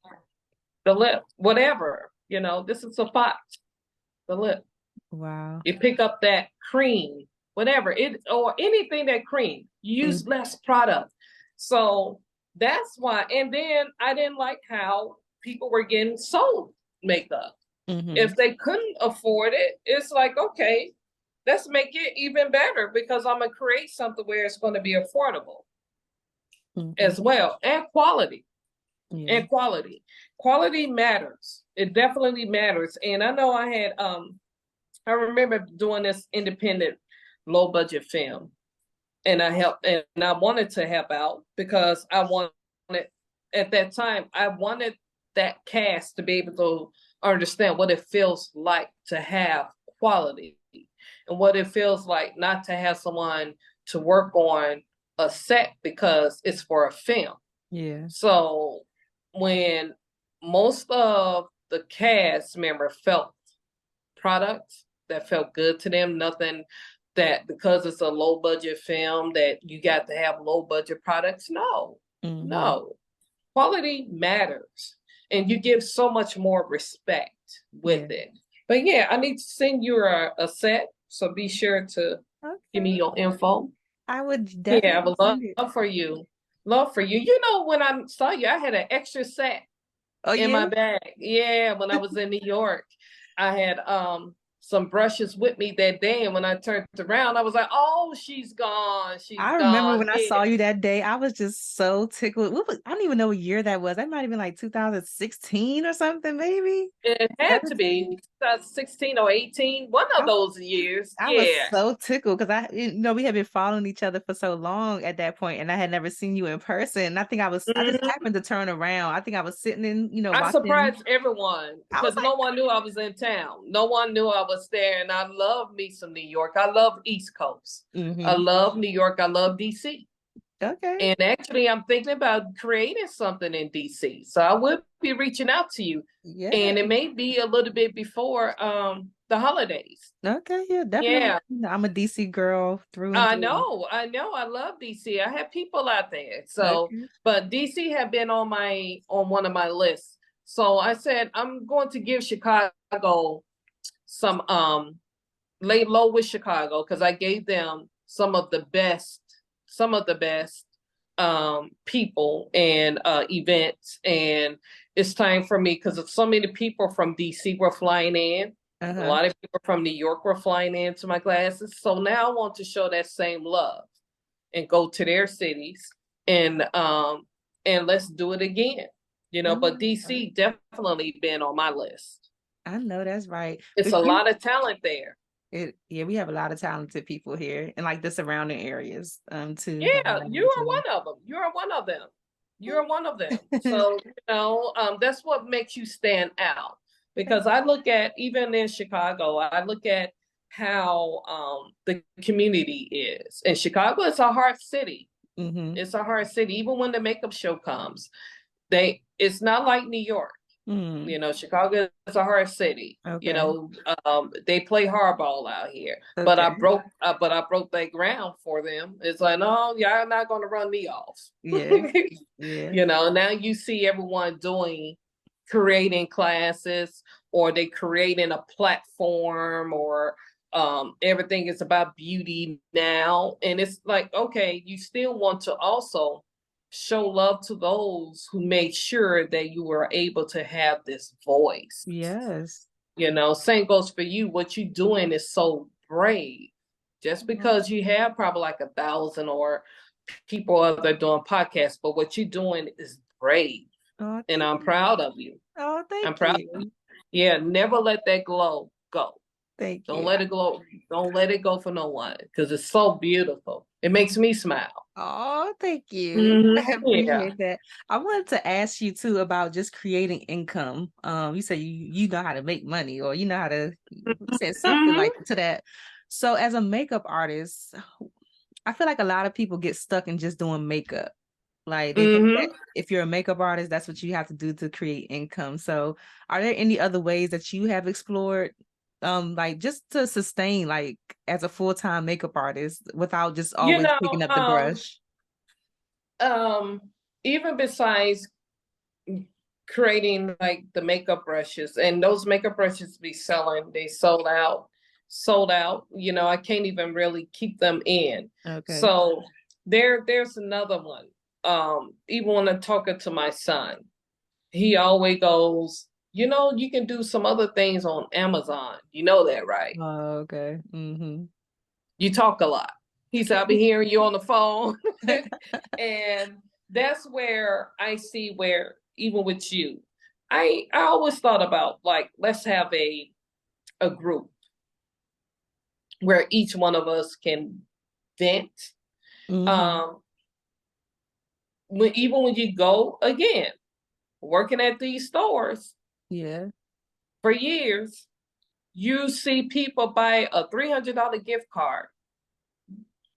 the lip, whatever, you know, this is a pot, the lip. Wow. You pick up that cream, whatever it, or anything that cream, you use less product. So that's why. And then I didn't like how people were getting sold makeup. If they couldn't afford it, it's like, okay, let's make it even better, because I'm gonna create something where it's going to be affordable as well, and quality. And quality matters. It definitely matters. And I know I remember doing this independent low budget film, and I wanted to help out, because at that time I wanted that cast to be able to understand what it feels like to have quality, and what it feels like not to have someone to work on a set because it's for a film. Yeah. So when most of the cast member felt products that felt good to them, nothing that because it's a low budget film that you got to have low budget products. No, no. Quality matters, and you give so much more respect with it. But yeah, I need to send you a set, so be sure to give me your info. I would definitely. Yeah, I would love for you. Love for you. You know, when I saw you, I had an extra set in my bag. Yeah, when I was in New York, I had some brushes with me that day, and when I turned around, I was like, "Oh, she's gone. I remember when I saw you that day, I was just so tickled. I don't even know what year that was. That might have been like 2016 or something, maybe. It had to be. 16 or 18, one of those years. I was Yeah. so tickled because we had been following each other for so long at that point, and I had never seen you in person. And I think I just happened to turn around. I think I was sitting in, I watching. surprised everyone I was because like, no one knew I was in town. No one knew I was there. And I love me some New York. I love East Coast. I love New York. I love DC. okay. And actually, I'm thinking about creating something in DC. So I will be reaching out to you. Yeah. And it may be a little bit before the holidays. Okay. Yeah, definitely. Yeah. I'm a DC girl through and I through. know. I love DC. I have people out there. So, Okay. but DC have been on one of my lists. So I said I'm going to give Chicago some lay low with Chicago because I gave them some of the best people and events, and it's time for me because so many people from DC were flying in. A lot of people from New York were flying into my classes. So now I want to show that same love and go to their cities and let's do it again. But DC definitely been on my list. I know that's right. It's a lot of talent there. We have a lot of talented people here and like the surrounding areas too. Yeah, you are one of them. You're one of them. You're one of them. So, that's what makes you stand out. Because I look at, even in Chicago, I look at how the community is. And Chicago is a hard city. It's a hard city. Even when the makeup show comes, it's not like New York. Chicago is a hard city. Okay. They play hardball out here. Okay. But I broke that ground for them. It's like, no, y'all not gonna run me off. Yeah. Yeah. Now you see everyone creating classes, or they creating a platform, or everything is about beauty now. And it's like, okay, you still want to also show love to those who made sure that you were able to have this voice. Yes. Same goes for you. What you're doing is so brave. Just because you have probably like 1,000 or people that are doing podcasts, but what you're doing is brave. And I'm proud of you. Oh, thank you. I'm proud of you. Yeah, never let that glow go. Thank you. Don't let it go. Don't let it go for no one, because it's so beautiful. It makes me smile. Oh, thank you. I appreciate that. I wanted to ask you too about just creating income. You say you know how to make money, or you know how to say something like to that. So as a makeup artist, I feel like a lot of people get stuck in just doing makeup. Like they think that if you're a makeup artist, that's what you have to do to create income. So are there any other ways that you have explored, like just to sustain, like as a full-time makeup artist without just always picking up the brush? Even besides creating like the makeup brushes, and those makeup brushes be selling, they sold out. I can't even really keep them in. Okay. So there's another one. Even when I'm talking to my son, he always goes, you can do some other things on Amazon. You know that, right? Oh, okay. You talk a lot. He said, I'll be hearing you on the phone. And that's where I see where, even with you, I always thought about, like, let's have a group where each one of us can vent. Even when you go, again, working at these stores for years, you see people buy a $300 gift card.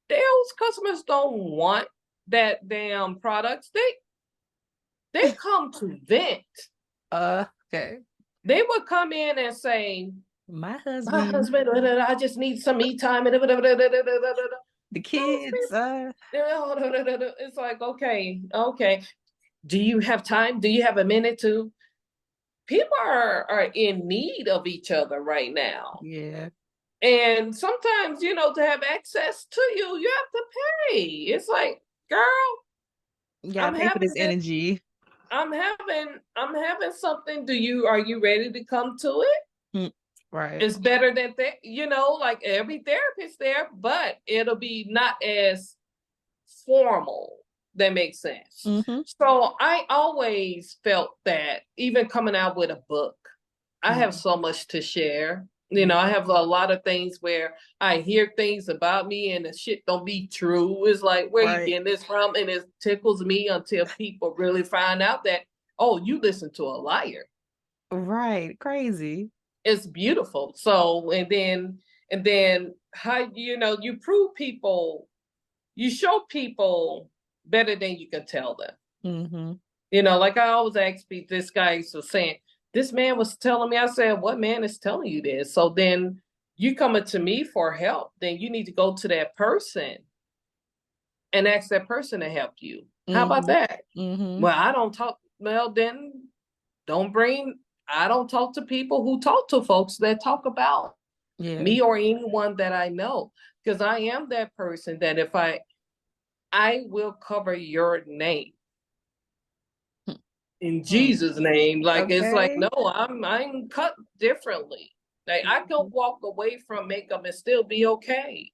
Those customers don't want that damn products. They come to vent. Okay. They would come in and say, my husband, I just need some me time. The kids. It's like, okay. Do you have time? Do you have a minute to? People are in need of each other right now. Yeah. And sometimes, to have access to you have to pay. It's like, girl, I'm pay for this energy. I'm having something. Are you ready to come to it? Right. It's better than like every therapist there, but it'll be not as formal. That makes sense. So I always felt that, even coming out with a book, I have so much to share. You know, I have a lot of things where I hear things about me and the shit don't be true. It's like, where you getting this from? And it tickles me until people really find out that, oh, you listen to a liar. Right. Crazy. It's beautiful. So, and then how, you know, you prove people, you show people better than you can tell them. Mm-hmm. You know, like I always ask people, this guy was saying, this man was telling me, I said, what man is telling you this? So then you coming to me for help, then you need to go to that person and ask that person to help you. How about that? Well, I don't talk. Well, then I don't talk to people who talk to folks that talk about me or anyone that I know. Because I am that person that if I will cover your name. In Jesus' name, like it's like, no, I'm cut differently. Like I can walk away from makeup and still be okay.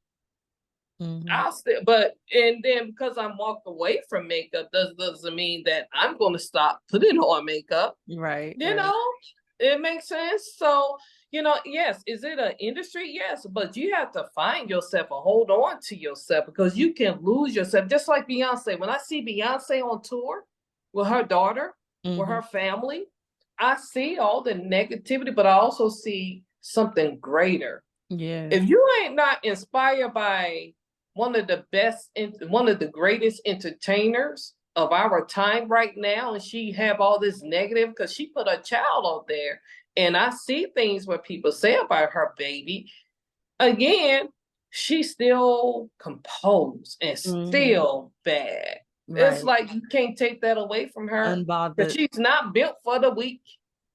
I'll still, and then because I'm walked away from makeup doesn't mean that I'm going to stop putting on makeup. Right. You know, it makes sense. So, you know, yes, is it an industry? Yes, but you have to find yourself and hold on to yourself because you can lose yourself. Just like Beyonce. When I see Beyonce on tour with her daughter, with her family, I see all the negativity, but I also see something greater. Yeah. If you ain't not inspired by one of the greatest entertainers of our time right now, and she have all this negative because she put a child out there, and I see things what people say about her baby. Again, she's still composed and still bad. Right. It's like you can't take that away from her. Unbothered. She's not built for the weak.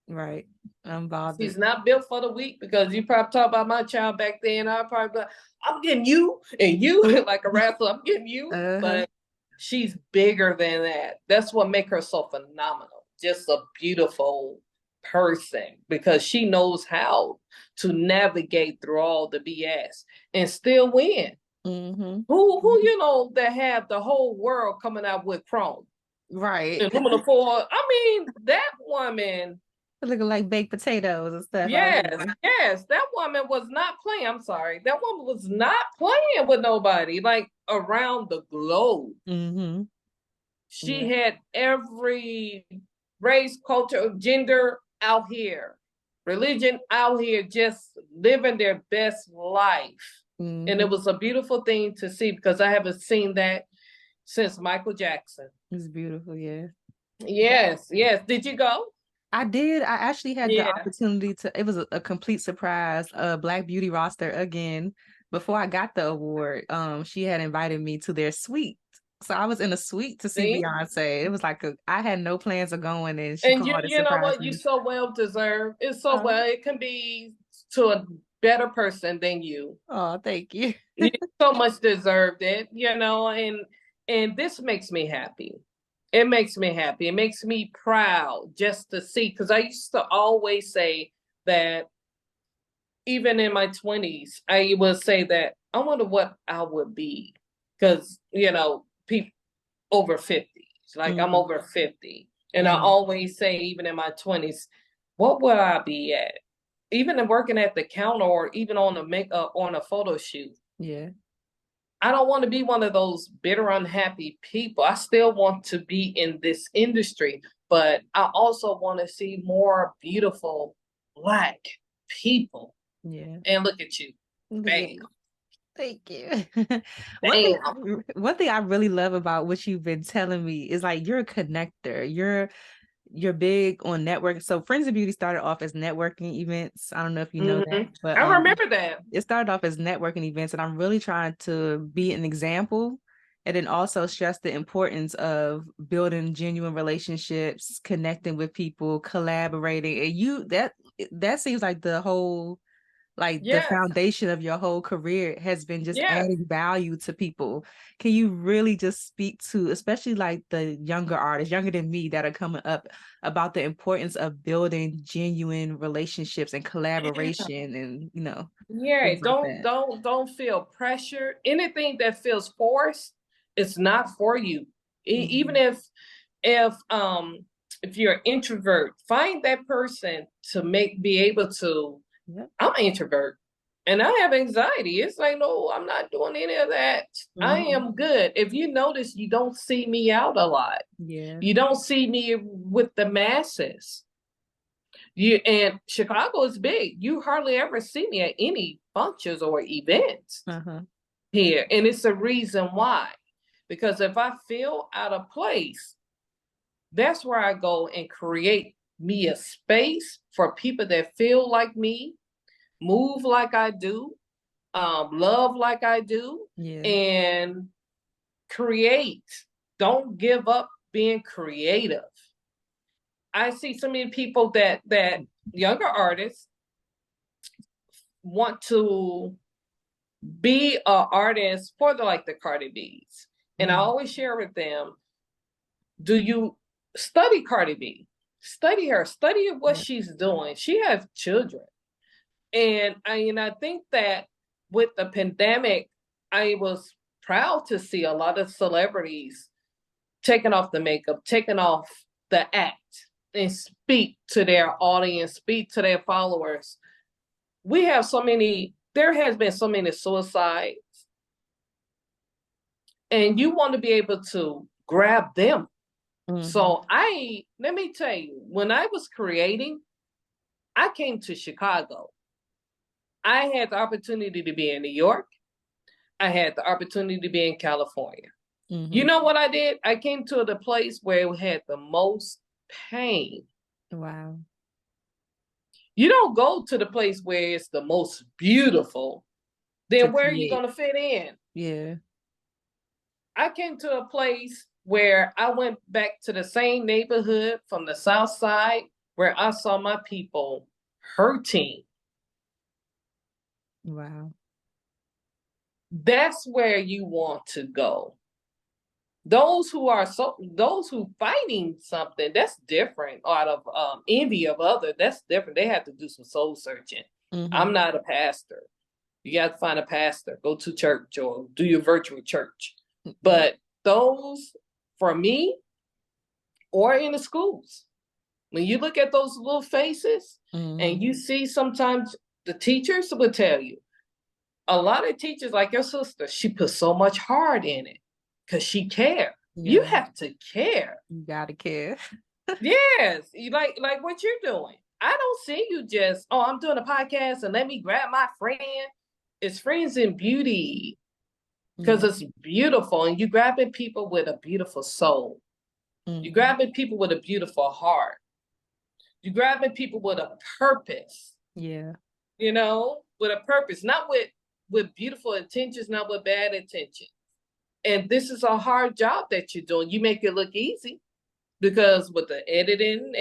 Right. Unbothered. She's not built for the weak because you probably talk about my child back then. I probably be like, I'm getting you and you like a wrestler. I'm getting you. But she's bigger than that. That's what makes her so phenomenal. Just a beautiful person because she knows how to navigate through all the BS and still win. Who you know that have the whole world coming out with chrome, right? Aluminum foil. I mean, that woman looking like baked potatoes and stuff. Yes, that woman was not playing. I'm sorry, that woman was not playing with nobody. Like around the globe, she had every race, culture, gender out here, religion out here, just living their best life. And it was a beautiful thing to see because I haven't seen that since Michael Jackson. It's beautiful, yeah. Yes. Did you go? I did. I actually had the opportunity to, it was a complete surprise. Black Beauty roster again. Before I got the award, she had invited me to their suite. So I was in a suite to see Beyonce. It was like I had no plans of going, and she called it. You know what? You so well deserved. It's so well. It can be to a better person than you. Oh, thank you. You so much deserved it. You know, and this makes me happy. It makes me happy. It makes me proud just to see, because I used to always say that even in my 20s, I would say that I wonder what I would be. Because, you know, people over 50s, like I'm over 50. And I always say, even in my 20s, what would I be at? Even in working at the counter or even on a photo shoot. Yeah. I don't want to be one of those bitter, unhappy people. I still want to be in this industry, but I also want to see more beautiful Black people. Yeah. And look at you. Bam. Thank you. One thing I really love about what you've been telling me is like you're a connector. You're big on networking. So Friends of Beauty started off as networking events. I don't know if you know that, but I remember that. It started off as networking events, and I'm really trying to be an example and then also stress the importance of building genuine relationships, connecting with people, collaborating. And that seems like the whole the foundation of your whole career has been just adding value to people. Can you really just speak to, especially like the younger artists, younger than me, that are coming up, about the importance of building genuine relationships and collaboration and, you know. Don't feel pressure. Anything that feels forced, it's not for you. Even if If you're an introvert, find that person to be able to, I'm an introvert and I have anxiety. It's like, no, I'm not doing any of that. I am good. If you notice, you don't see me out a lot. Yeah. You don't see me with the masses. And Chicago is big. You hardly ever see me at any functions or events here. And it's the reason why. Because if I feel out of place, that's where I go and create me a space for people that feel like me, move like I do, love like I do, and create. Don't give up being creative. I see so many people that younger artists want to be an artist for the Cardi B's. And I always share with them, do you study Cardi B? Study her, study what she's doing. She has children. And I think that with the pandemic, I was proud to see a lot of celebrities taking off the makeup, taking off the act, and speak to their audience, speak to their followers. There has been so many suicides, and you want to be able to grab them. So let me tell you, when I was creating, I came to Chicago. I had the opportunity to be in New York. I had the opportunity to be in California. You know what I did? I came to the place where it had the most pain. Wow. You don't go to the place where it's the most beautiful. Then where are you going to fit in? Yeah. I came to a place where I went back to the same neighborhood from the South Side where I saw my people hurting. Wow. That's where you want to go. Those who fighting something, that's different. Out of envy of others, that's different. They have to do some soul searching. I'm not a pastor. You got to find a pastor, go to church or do your virtual church. But those, for me, or in the schools, when you look at those little faces and you see sometimes the teachers will tell you, a lot of teachers like your sister, she put so much heart in it because she cares. Yeah. You have to care. You gotta care. Yes. You like what you're doing. I don't see you just, I'm doing a podcast and let me grab my friend. It's Friends in Beauty because it's beautiful, and you grabbing people with a beautiful soul. You're grabbing people with a beautiful heart. You're grabbing people with a purpose. Yeah. With a purpose, not with beautiful intentions, not with bad intentions. And this is a hard job that you're doing. You make it look easy because with the editing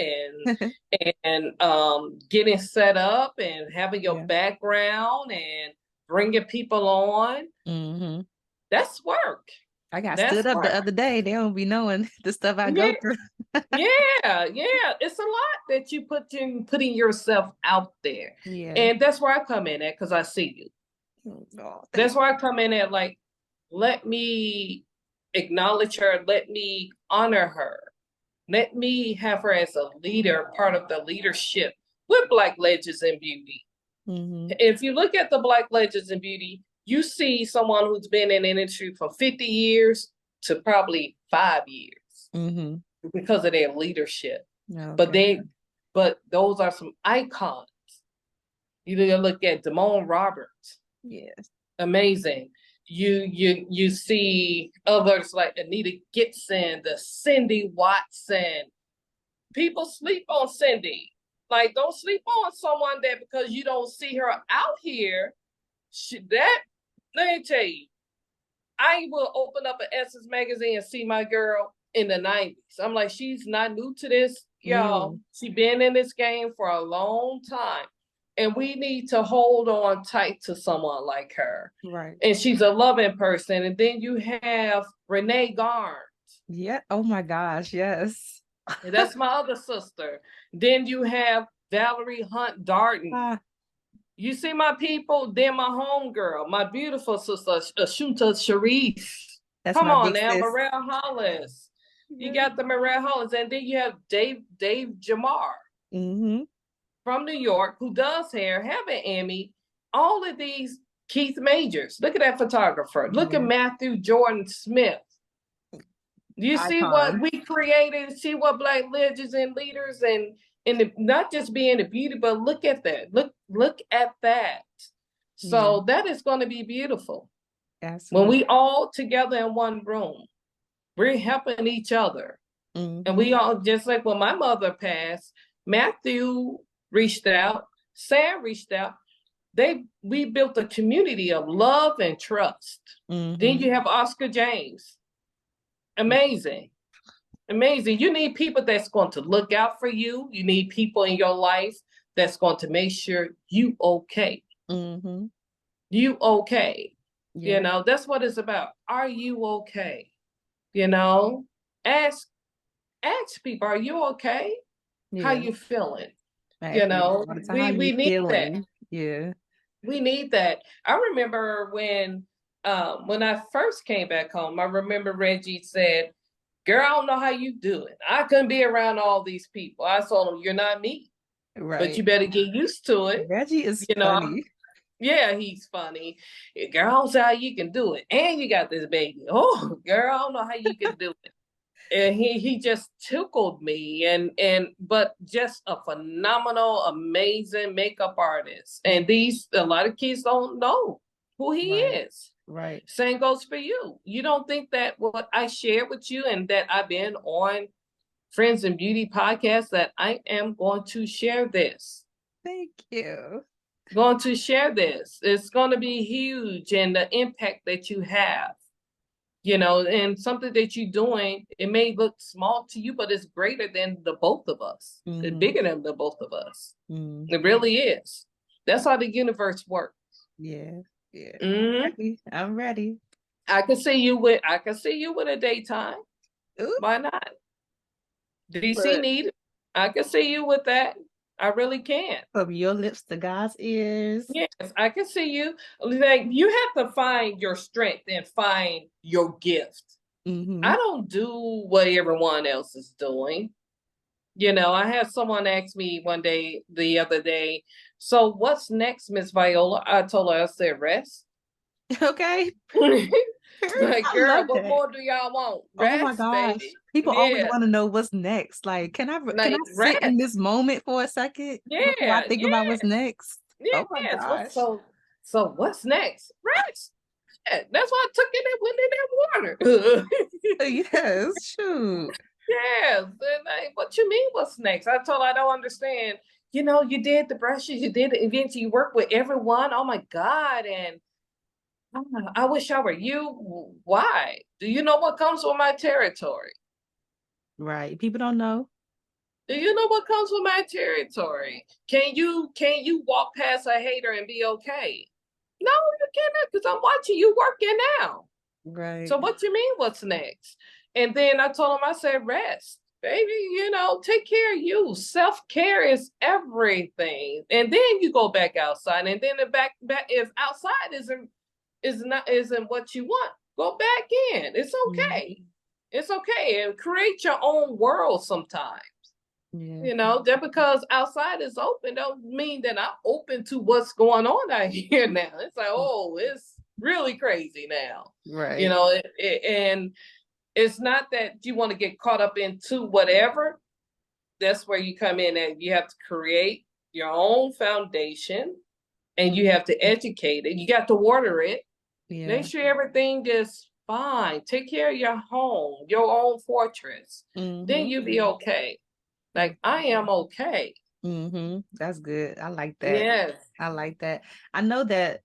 and getting set up and having your background and bringing people on, that's work. I got stood up the other day. They don't be knowing the stuff I go through. Yeah. It's a lot that you putting yourself out there. Yeah. And that's where I come in at, because I see you. That's where I come in at, like, let me acknowledge her. Let me honor her. Let me have her as a leader, part of the leadership with Black Legends in Beauty. If you look at the Black Legends in Beauty, you see someone who's been in the industry for 50 years to probably 5 years because of their leadership. Okay. But those are some icons. You look at Damone Roberts. Yes. Amazing. You see others like Anita Gibson, the Cindy Watson. People sleep on Cindy. Like, don't sleep on someone that because you don't see her out here. Let me tell you, I will open up an Essence magazine and see my girl in the 90s. I'm like, she's not new to this, y'all. She been in this game for a long time. And we need to hold on tight to someone like her. Right. And she's a loving person. And then you have Renee Garnes. Yeah. Oh my gosh. Yes. That's my other sister. Then you have Valerie Hunt Darden. You see my people, then my homegirl, my beautiful sister, Ashuta Sharif. Come on now, Merrell Hollis. You got the Merrell Hollis, and then you have Dave Jamar from New York, who does hair, have an Emmy. All of these Keith Majors. Look at that photographer. Look at Matthew Jordan Smith. You see what we created? See what Black legends and leaders and not just being the beauty, but look at that. Look at that. So that is going to be beautiful. Absolutely. When we all together in one room, we're helping each other. And we all, just like when my mother passed, Matthew reached out, Sam reached out. We built a community of love and trust. Then you have Oscar James. Amazing. You need people that's going to look out for you. You need people in your life that's going to make sure you okay. You okay. You know, that's what it's about. Are you okay? You know, ask people, are you okay? How you feeling? You know, we need that. Yeah. We need that. I remember when I first came back home, I remember Reggie said, girl, I don't know how you do it. I couldn't be around all these people. I told him, you're not me. Right. But you better get used to it. Reggie is funny. Yeah, he's funny. Girl, I don't know how you can do it. And you got this baby. Oh, girl, I don't know how you can do it. And he just tickled me but just a phenomenal, amazing makeup artist. And a lot of kids don't know who he is. Right. Same goes for you. You don't think that what I shared with you and that I've been on Friends in Beauty podcast, that I am going to share this. Thank you. Going to share this. It's going to be huge, and the impact that you have. You know, and something that you're doing, it may look small to you, but it's greater than the both of us. It's bigger than the both of us. It really is. That's how the universe works. Yeah. I'm ready. I can see you with a daytime. Ooh. Why not? DC need. I can see you with that. I really can. From your lips to God's ears. Yes, I can see you. Like, you have to find your strength and find your gift. I don't do what everyone else is doing. You know, I had someone ask me the other day, so what's next, Miss Viola? I told her, I said, rest. Okay. Like, girl, what more do y'all want? Rest, oh my gosh. Baby. People always want to know what's next. Like, can I sit in this moment for a second? Before I think about what's next? Yeah. Oh my gosh. So what's next? Rest. Yeah, that's why I took it and went in that water. Yes, shoot. Yes. And what you mean, what's next? I told her I don't understand. You know, you did the brushes, you did the events, you work with everyone. Oh my God. And I wish I were you. Why? Do you know what comes with my territory? Right. People don't know. Do you know what comes with my territory? Can you walk past a hater and be okay? No, you cannot, because I'm watching you working now. Right. So what you mean, what's next? And then I told him, I said, rest. Baby, you know, take care of you. Self-care is everything. And then you go back outside. And then back if outside isn't what you want, go back in. It's okay. It's okay. And create your own world sometimes. Yeah. You know, just because outside is open don't mean that I'm open to what's going on out here now. It's like, oh, it's really crazy now. Right. You know, and it's not that you want to get caught up into whatever. That's where you come in, and you have to create your own foundation, and you have to educate it. You got to water it. Yeah. Make sure everything is fine. Take care of your home, your own fortress. Then you'll be okay. Like, I am okay. That's good. I like that. Yes. I like that. I know that,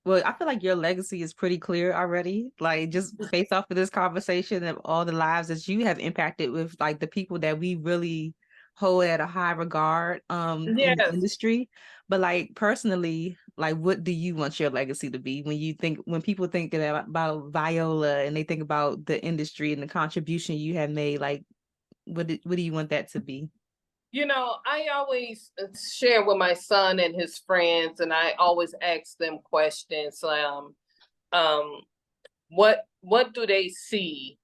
well, I feel like your legacy is pretty clear already. Like, just based off of this conversation of all the lives that you have impacted with, like, the people that we really hold at a high regard in the industry. But, like, personally, like, what do you want your legacy to be when people think about Viola and they think about the industry and the contribution you have made? Like, what do you want that to be? You know, I always share with my son and his friends, and I always ask them questions. What do they see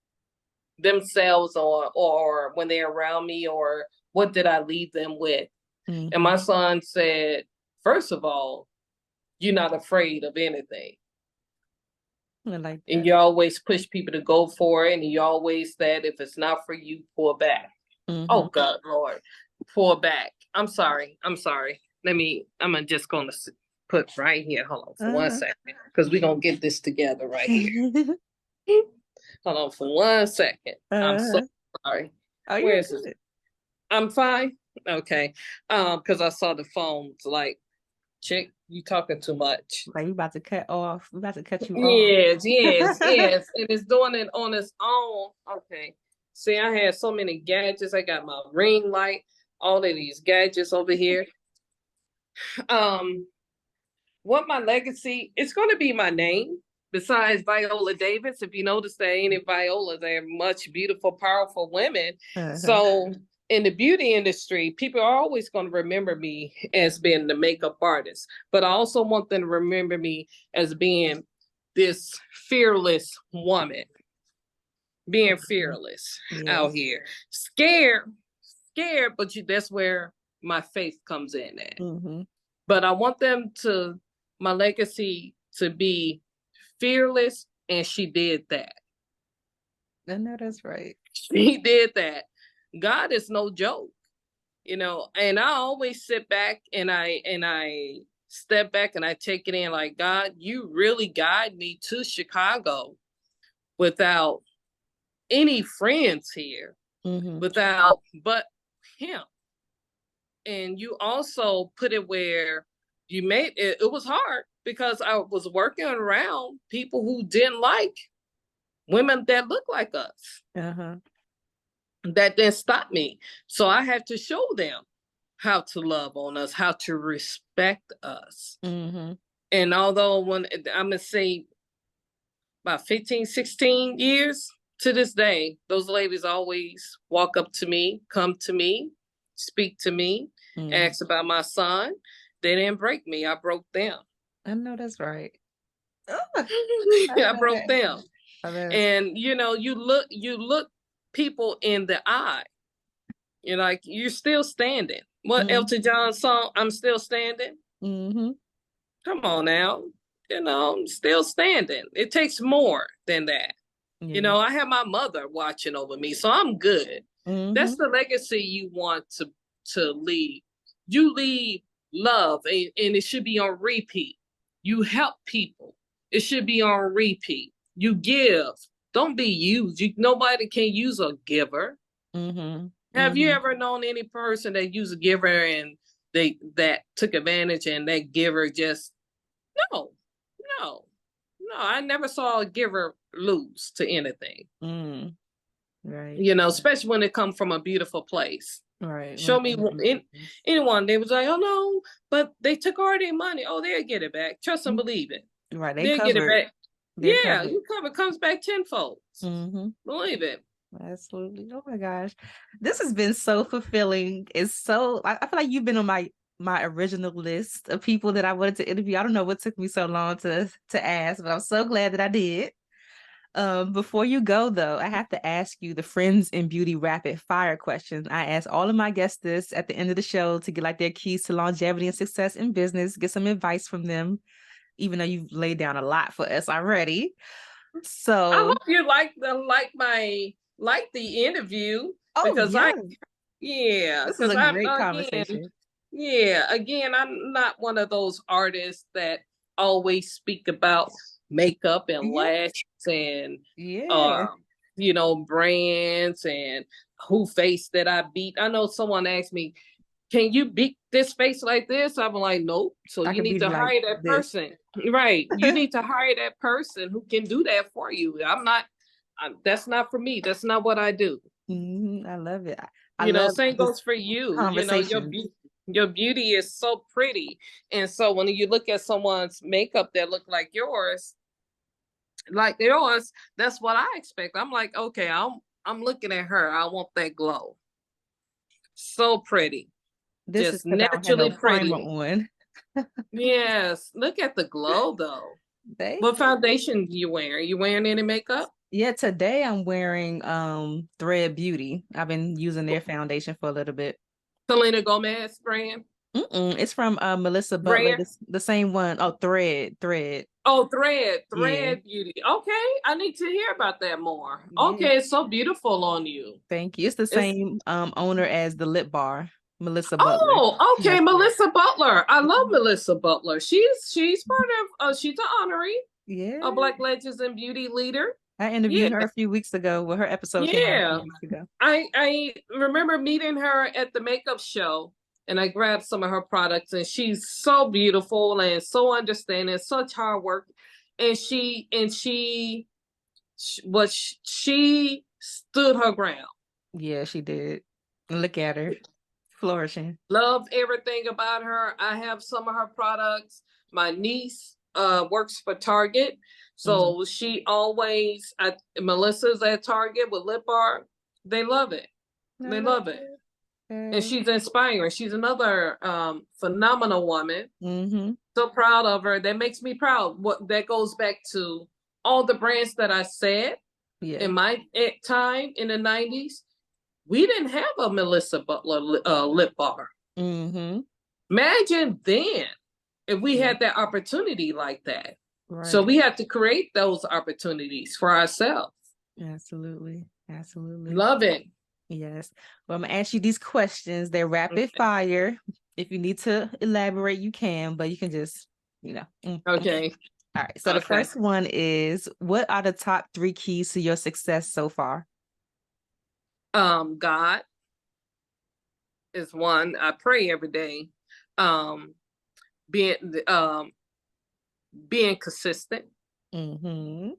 themselves or when they're around me, or what did I leave them with? Mm-hmm. And my son said, first of all, you're not afraid of anything. I like that. And you always push people to go for it. And you always said, if it's not for you, pull back. Mm-hmm. Oh, God, Lord, pull back. I'm sorry. I'm just going to put right here. Hold on for 1 second, because we're going to get this together right here. Hold on for 1 second. I'm so sorry. Oh, where is it? I'm fine. Okay. Because I saw the phones like, chick, you talking too much. Like, we about to cut off. We about to cut you off. Yes. And it's doing it on its own. Okay. See, I had so many gadgets. I got my ring light, all of these gadgets over here. What my legacy, it's going to be my name. Besides Viola Davis, if you notice, there ain't any Violas. They're much beautiful, powerful women. So in the beauty industry, people are always going to remember me as being the makeup artist, but I also want them to remember me as being this fearless woman, being fearless out here, scared, but that's where my faith comes in at. Mm-hmm. But I want my legacy to be fearless, and she did that. I know that's right. She did that. God is no joke, and I always sit back and I step back and I take it in like, God, you really guide me to Chicago without any friends here, but him. And you also put it where you made it. It was hard because I was working around people who didn't like women that look like us. That didn't stop me. So I had to show them how to love on us, how to respect us. And although when I'm going to say about 15, 16 years to this day, those ladies always walk up to me, come to me, speak to me, ask about my son. They didn't break me. I broke them. I know that's right. I broke them. And you look people in the eye. You're like, you're still standing. What Elton John song? I'm still standing. Come on now. I'm still standing. It takes more than that. I have my mother watching over me, so I'm good. That's the legacy you want to leave. You leave love, and it should be on repeat. You help people. It should be on repeat. You give. Don't be used. Nobody can use a giver. Have you ever known any person that used a giver and that took advantage, and that giver just no. I never saw a giver lose to anything. Right. Especially when it comes from a beautiful place. Right. Show me anyone. They was like, oh no, but they took all their money. Oh, they'll get it back. Trust and believe it. Right. They'll get it back. You cover comes back tenfold. Believe it. Absolutely. Oh my gosh. This has been so fulfilling. I feel like you've been on my original list of people that I wanted to interview. I don't know what took me so long to ask, but I'm so glad that I did. Before you go though, I have to ask you the Friends in Beauty rapid fire questions. I ask all of my guests this at the end of the show to get like their keys to longevity and success in business, get some advice from them, even though you've laid down a lot for us already. So I hope you like the interview. Because this is a great conversation. Again, I'm not one of those artists that always speak about makeup and lashes and brands and who face that I beat. I know someone asked me, can you beat this face like this? I'm like, nope. So you need to hire that person. Right. You need to hire that person who can do that for you. That's not for me. That's not what I do. I love it. Same goes for you. Your beauty is so pretty. And so when you look at someone's makeup that look like yours, that's what I expect. I'm like, okay, I'm looking at her. I want that glow. So pretty. This just is naturally pretty on. Yes. Look at the glow though. What foundation you wearing? You wearing any makeup? Yeah, today I'm wearing Thread Beauty. I've been using their foundation for a little bit. Selena Gomez brand. It's from Melissa Butler, Brand. the same one. Oh, Thread. Oh, Yeah, Thread Beauty. Okay, I need to hear about that more. yeah. Okay, it's so beautiful on you. Thank you. It's the It's same owner as the lip bar, Melissa Butler. Oh, She okay, has Thread. Melissa Butler. I love Mhm. Melissa Butler. She's part of she's an honorary, a Yeah. Black Legends and Beauty leader. I Yeah, interviewed her a few weeks ago. Well, her episode came out a few yeah. weeks ago. I remember meeting her at the makeup show, and I grabbed some of her products, and she's so beautiful and so understanding, such hard work, and she stood her ground. Yeah, she did. Look at her flourishing. Love everything about her. I have some of her products. My niece works for Target. So she always, Melissa's at Target with lip art. They love it. They No, that's love it. And good. she's inspiring. She's another phenomenal woman. Mm-hmm. So proud of her. That makes me proud. What that goes back to all the brands that I said Yeah. in my time in the 90s. We didn't have a Melissa Butler lip bar. Mm-hmm. Imagine then if we had that opportunity like that. So Right. we have to create those opportunities for ourselves. Absolutely. Absolutely. Love it. Yes. Well, I'm gonna ask you these questions. They're rapid fire. If you need to elaborate, you can, but you can just, Okay. All right. So the first one is, what are the top 3 keys to your success so far? God is one. I pray every day. Being being consistent. Mm-hmm.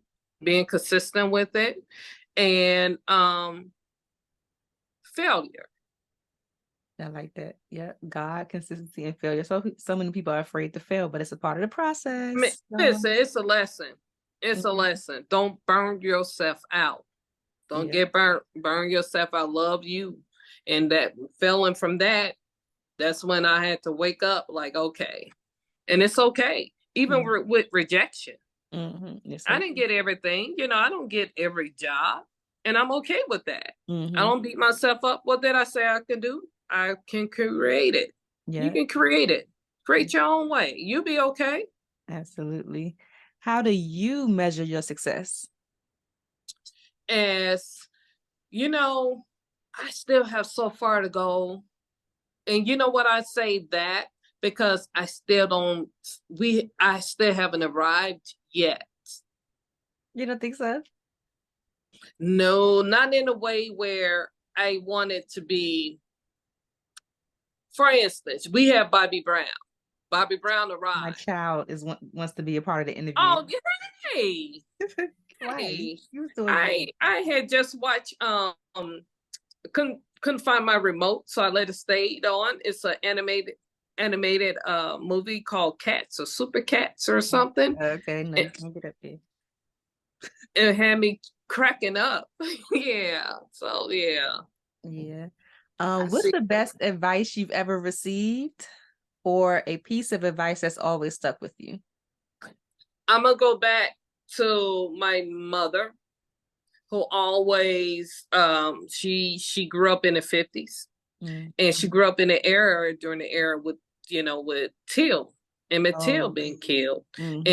Being consistent with it. And failure. I like that. Yeah. God, consistency, and failure. So many people are afraid to fail, but it's a part of the process. Listen, it's a lesson. It's a Mhm. lesson. Don't burn yourself out. Don't Yeah. get burnt. Burn yourself. I love you. And that failing from that's when I had to wake up like, okay. And it's okay. Even with rejection. It's I okay. didn't get everything. I don't get every job. And I'm okay with that. Mm-hmm. I don't beat myself up. What did I say I can do? I can create it. Yeah. You can create it. Create your own way. You'll be okay. Absolutely. How do you measure your success? As I still have so far to go. And you know what, I say that because I still haven't arrived yet. You don't think so? No, not in a way where I want it to be. For instance, we have Bobby Brown. Bobby Brown arrived. My child wants to be a part of the interview. Oh, hey. Hey. I had just watched couldn't find my remote, so I let it stay on. It's an animated movie called Cats or Super Cats or something. Okay, no, you can't get up here. It had me cracking up. Yeah. So yeah. Yeah. What's the best advice you've ever received, or a piece of advice that's always stuck with you? I'm gonna go back to my mother, who always she grew up in the 50s. And she grew up in the era during the era with Till, Emmett Till being killed. And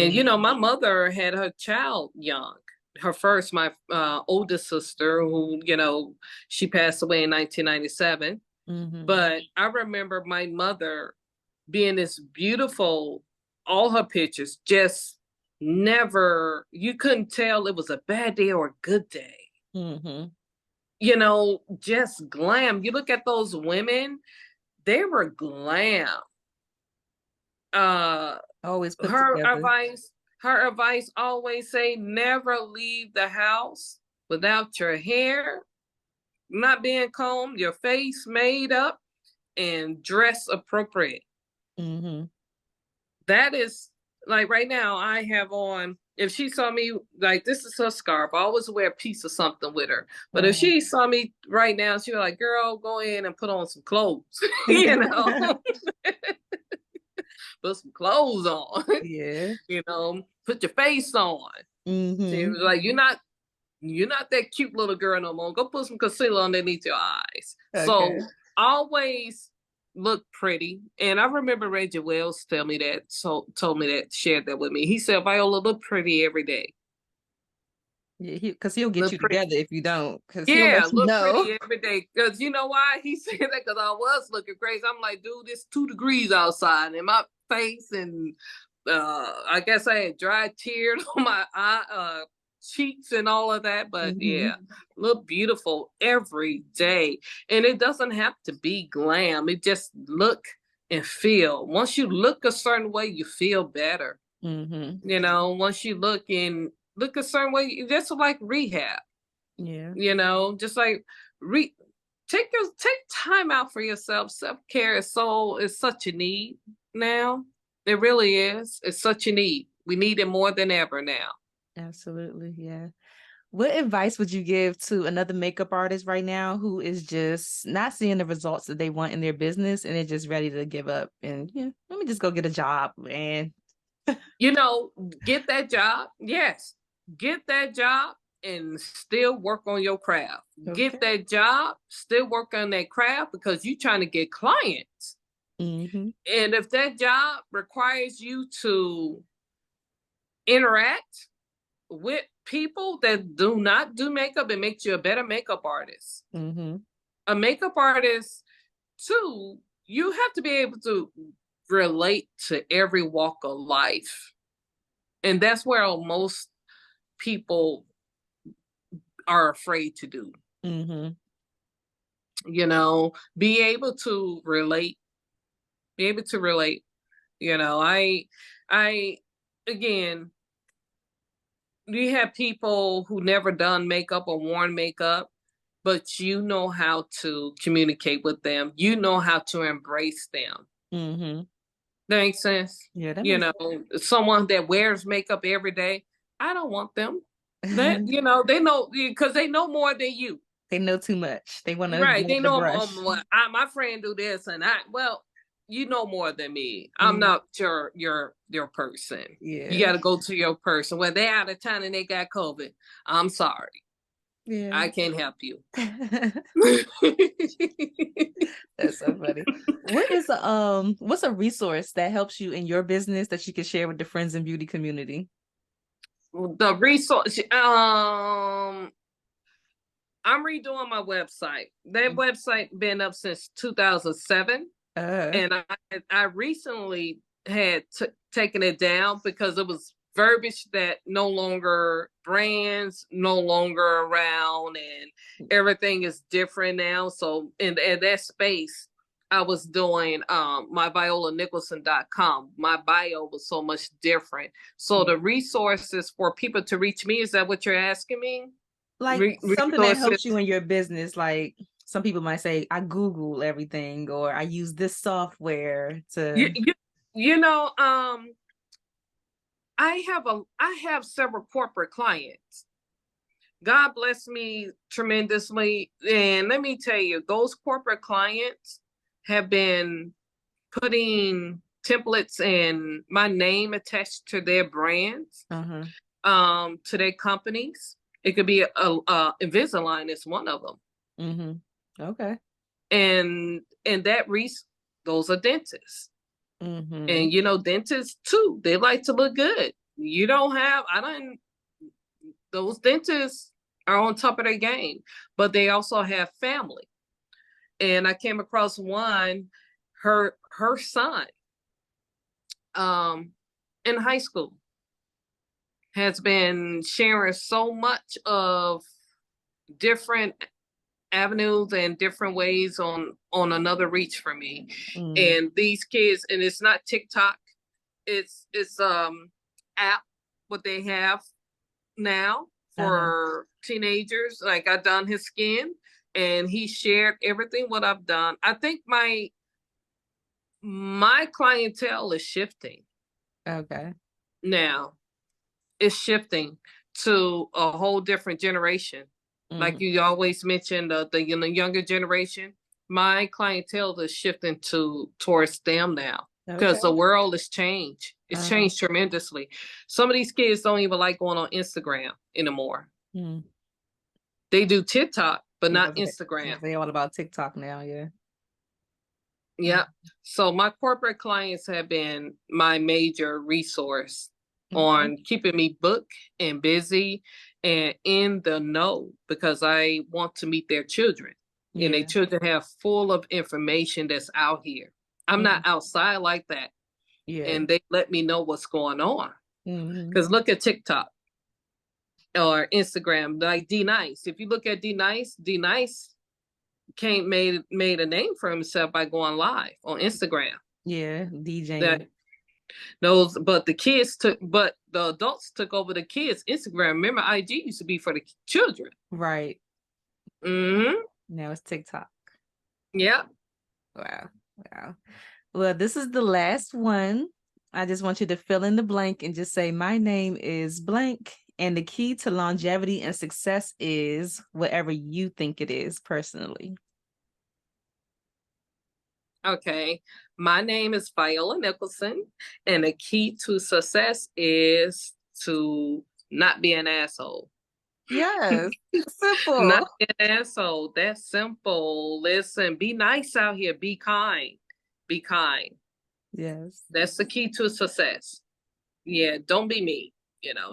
my mother had her child young. Her first, my oldest sister, who she passed away in 1997. But I remember my mother being this beautiful. All her pictures just never. You couldn't tell it was a bad day or a good day. Just glam. You look at those women, they were glam. Always put her together. advice always say, never leave the house without your hair not being combed, your face made up, and dress appropriate. That is, like, right now I have on, if she saw me, like, this is her scarf, I always wear a piece of something with her. But if she saw me right now, she was like, girl, go in and put on some clothes. Put some clothes on. Yeah. Put your face on. She was like, you're You're not that cute little girl no more. Go put some concealer underneath your eyes. Okay. So always look pretty. And I remember Reggie Wells told me that, shared that with me. He said, Viola, look pretty every day. Yeah, because he'll get Look you pretty. together if you don't. Because he'll Yeah, let you look know. pretty every day. Because you know why? He said that because I was looking crazy. I'm like, dude, it's 2 degrees outside, and my face and I guess I had dry tears on my cheeks and all of that. But yeah, look beautiful every day. And it doesn't have to be glam. It just look and feel. Once you look a certain way, you feel better. You know, once you look a certain way, just like rehab. Yeah. You know, just like take time out for yourself. Self-care is such a need now. It really is. It's such a need. We need it more than ever now. Absolutely. Yeah. What advice would you give to another makeup artist right now who is just not seeing the results that they want in their business and they're just ready to give up and let me just go get a job and You know, get that job. Yes. Get that job and still work on your craft. Get that job, still work on that craft because you're trying to get clients. And if that job requires you to interact with people that do not do makeup, it makes you a better makeup artist. A makeup artist, too, you have to be able to relate to every walk of life. And that's where most people are afraid to do. You know, be able to relate. You know, I again, we have people who never done makeup or worn makeup, but you know how to communicate with them. You know how to embrace them. That makes sense. Yeah, that you makes know, someone that wears makeup every day, I don't want them. That you know, they know because they know more than you. They know too much. They want to Right? They the know brush. my friend do this, and you know more than me. I'm not your person. Yeah, You got to go to your person. When they're out of town and they got COVID, I'm sorry. Yeah, I can't help you. That's so funny. What's a resource that helps you in your business that you can share with the Friends in Beauty community? The resource, I'm redoing my website. That website been up since 2007, and I recently had taken it down because it was verbiage that no longer brands no longer around, and everything is different now. So in that space, I was doing my violanicholson.com. My bio was so much different. So the resources for people to reach me, is that what you're asking me? Like something that helps you in your business. Like some people might say, I Google everything, or I use this software to. You know, I have several corporate clients. God bless me tremendously, and let me tell you, those corporate clients have been putting templates and my name attached to their brands, to their companies. It could be a Invisalign is one of them. Okay. And that those are dentists. And you know, dentists too, they like to look good. Those dentists are on top of their game, but they also have family. And I came across one, her son, in high school has been sharing so much of different avenues and different ways on another reach for me. And these kids, and it's not TikTok, it's app what they have now for teenagers. Like I done his skin and he shared everything what I've done. I think my clientele is shifting. Okay. Now it's shifting to a whole different generation. Like you always mentioned, the younger generation. My clientele is shifting towards them now because the world has changed. It's changed tremendously. Some of these kids don't even like going on Instagram anymore. They do TikTok, but not Instagram. They're all about TikTok now, yeah. Yeah. So my corporate clients have been my major resource on keeping me booked and busy and in the know, because I want to meet their children. Yeah. And their children have full of information that's out here. I'm not outside like that. Yeah. And they let me know what's going on. Because look at TikTok or Instagram, like D Nice. If you look at D Nice made a name for himself by going live on Instagram. Yeah, DJing. But the adults took over the kids' Instagram. Remember, IG used to be for the children. Right. Mm-hmm. Now it's TikTok. Yeah. Wow. Well, this is the last one. I just want you to fill in the blank and just say, my name is blank. And the key to longevity and success is whatever you think it is personally. Okay. My name is Viola Nicholson. And the key to success is to not be an asshole. Yes. Simple. Not be an asshole. That's simple. Listen, be nice out here. Be kind. Be kind. Yes. That's the key to success. Yeah. Don't be mean.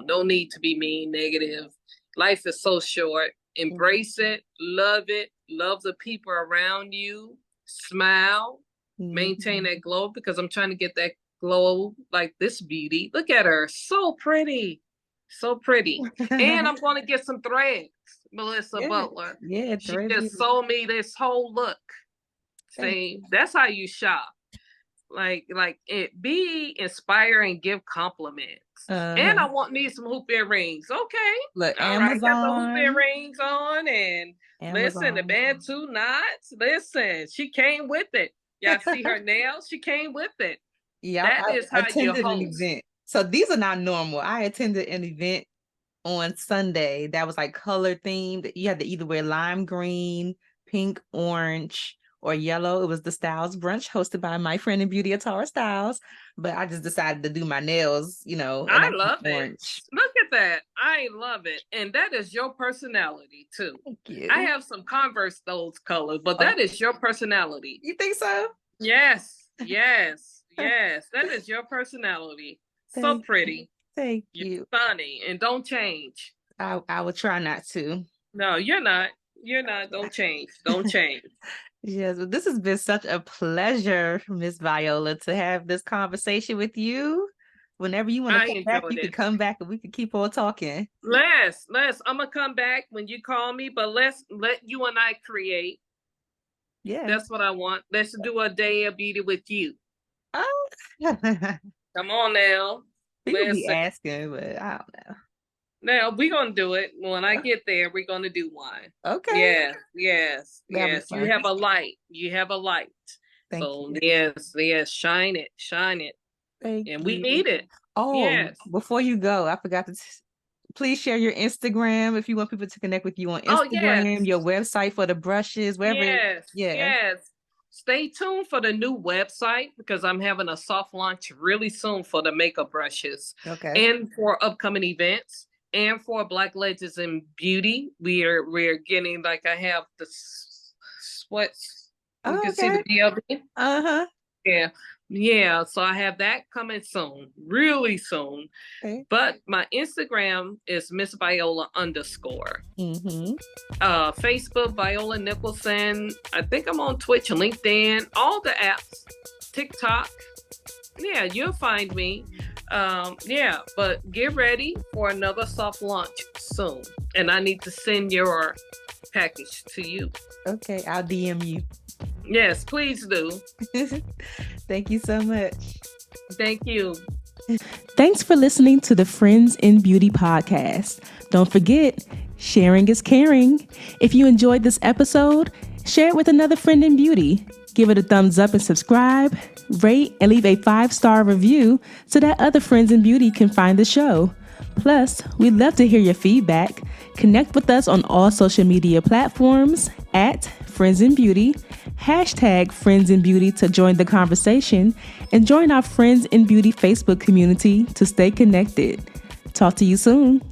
No need to be mean, negative. Life is so short. Embrace it. Love the people around you. Smile. Maintain that glow, because I'm trying to get that glow like this beauty. Look at her. So pretty. So pretty. And I'm going to get some threads. Melissa Butler. Yeah. She just sold me this whole look. See, that's how you shop. Like it, be inspiring, give compliments. And I want me some hoop earrings. Okay. Look, all Amazon. Right, got the hoop earrings on, and Amazon. Listen, the band 2 knots. Listen, she came with it. Y'all see her nails? She came with it. Yeah, that is how you host. An event. So these are not normal. I attended an event on Sunday that was like color themed. You had to either wear lime green, pink, orange, or yellow. It was the Styles Brunch hosted by my friend in beauty, Atara Styles. But I just decided to do my nails, I love it. Look at that. I love it. And that is your personality too. Thank you. I have some Converse those colors, but that is your personality. You think so? Yes. That is your personality. So pretty. Thank you. You're funny, and don't change. I will try not to. No, you're not. Don't change. Don't change. Yes, well, this has been such a pleasure, Miss Viola, to have this conversation with you. Whenever you want to come back, you can come back and we can keep on talking. Les, I'm gonna come back when you call me, but let you and I create. Yeah, that's what I want. Let's do a day of beauty with you. Oh, come on now. People be asking, but I don't know. Now we're gonna do it. When I get there, we're gonna do one. Okay. Yes. You have a light. Thank you. Yes. Shine it. Thank you. And we need it. Oh, yes. Before you go, I forgot to please share your Instagram if you want people to connect with you on Instagram, your website for the brushes, wherever. Yes. Stay tuned for the new website, because I'm having a soft launch really soon for the makeup brushes. Okay. And for upcoming events. And for Black Legends in Beauty, we're getting, like, I have the sweats. You can see the DLB. Yeah. So I have that coming soon, really soon. Okay. But my Instagram is Miss Viola _. Facebook, Viola Nicholson. I think I'm on Twitch, LinkedIn, all the apps, TikTok. Yeah, you'll find me. But get ready for another soft launch soon. And I need to send your package to you. Okay, I'll DM you. Yes, please do. Thank you so much. Thank you. Thanks for listening to the Friends in Beauty podcast. Don't forget, sharing is caring. If you enjoyed this episode, share it with another friend in beauty. Give it a thumbs up and subscribe, rate, and leave a 5-star review so that other friends in beauty can find the show. Plus, we'd love to hear your feedback. Connect with us on all social media platforms at Friends in Beauty, # Friends in Beauty to join the conversation, and join our Friends in Beauty Facebook community to stay connected. Talk to you soon.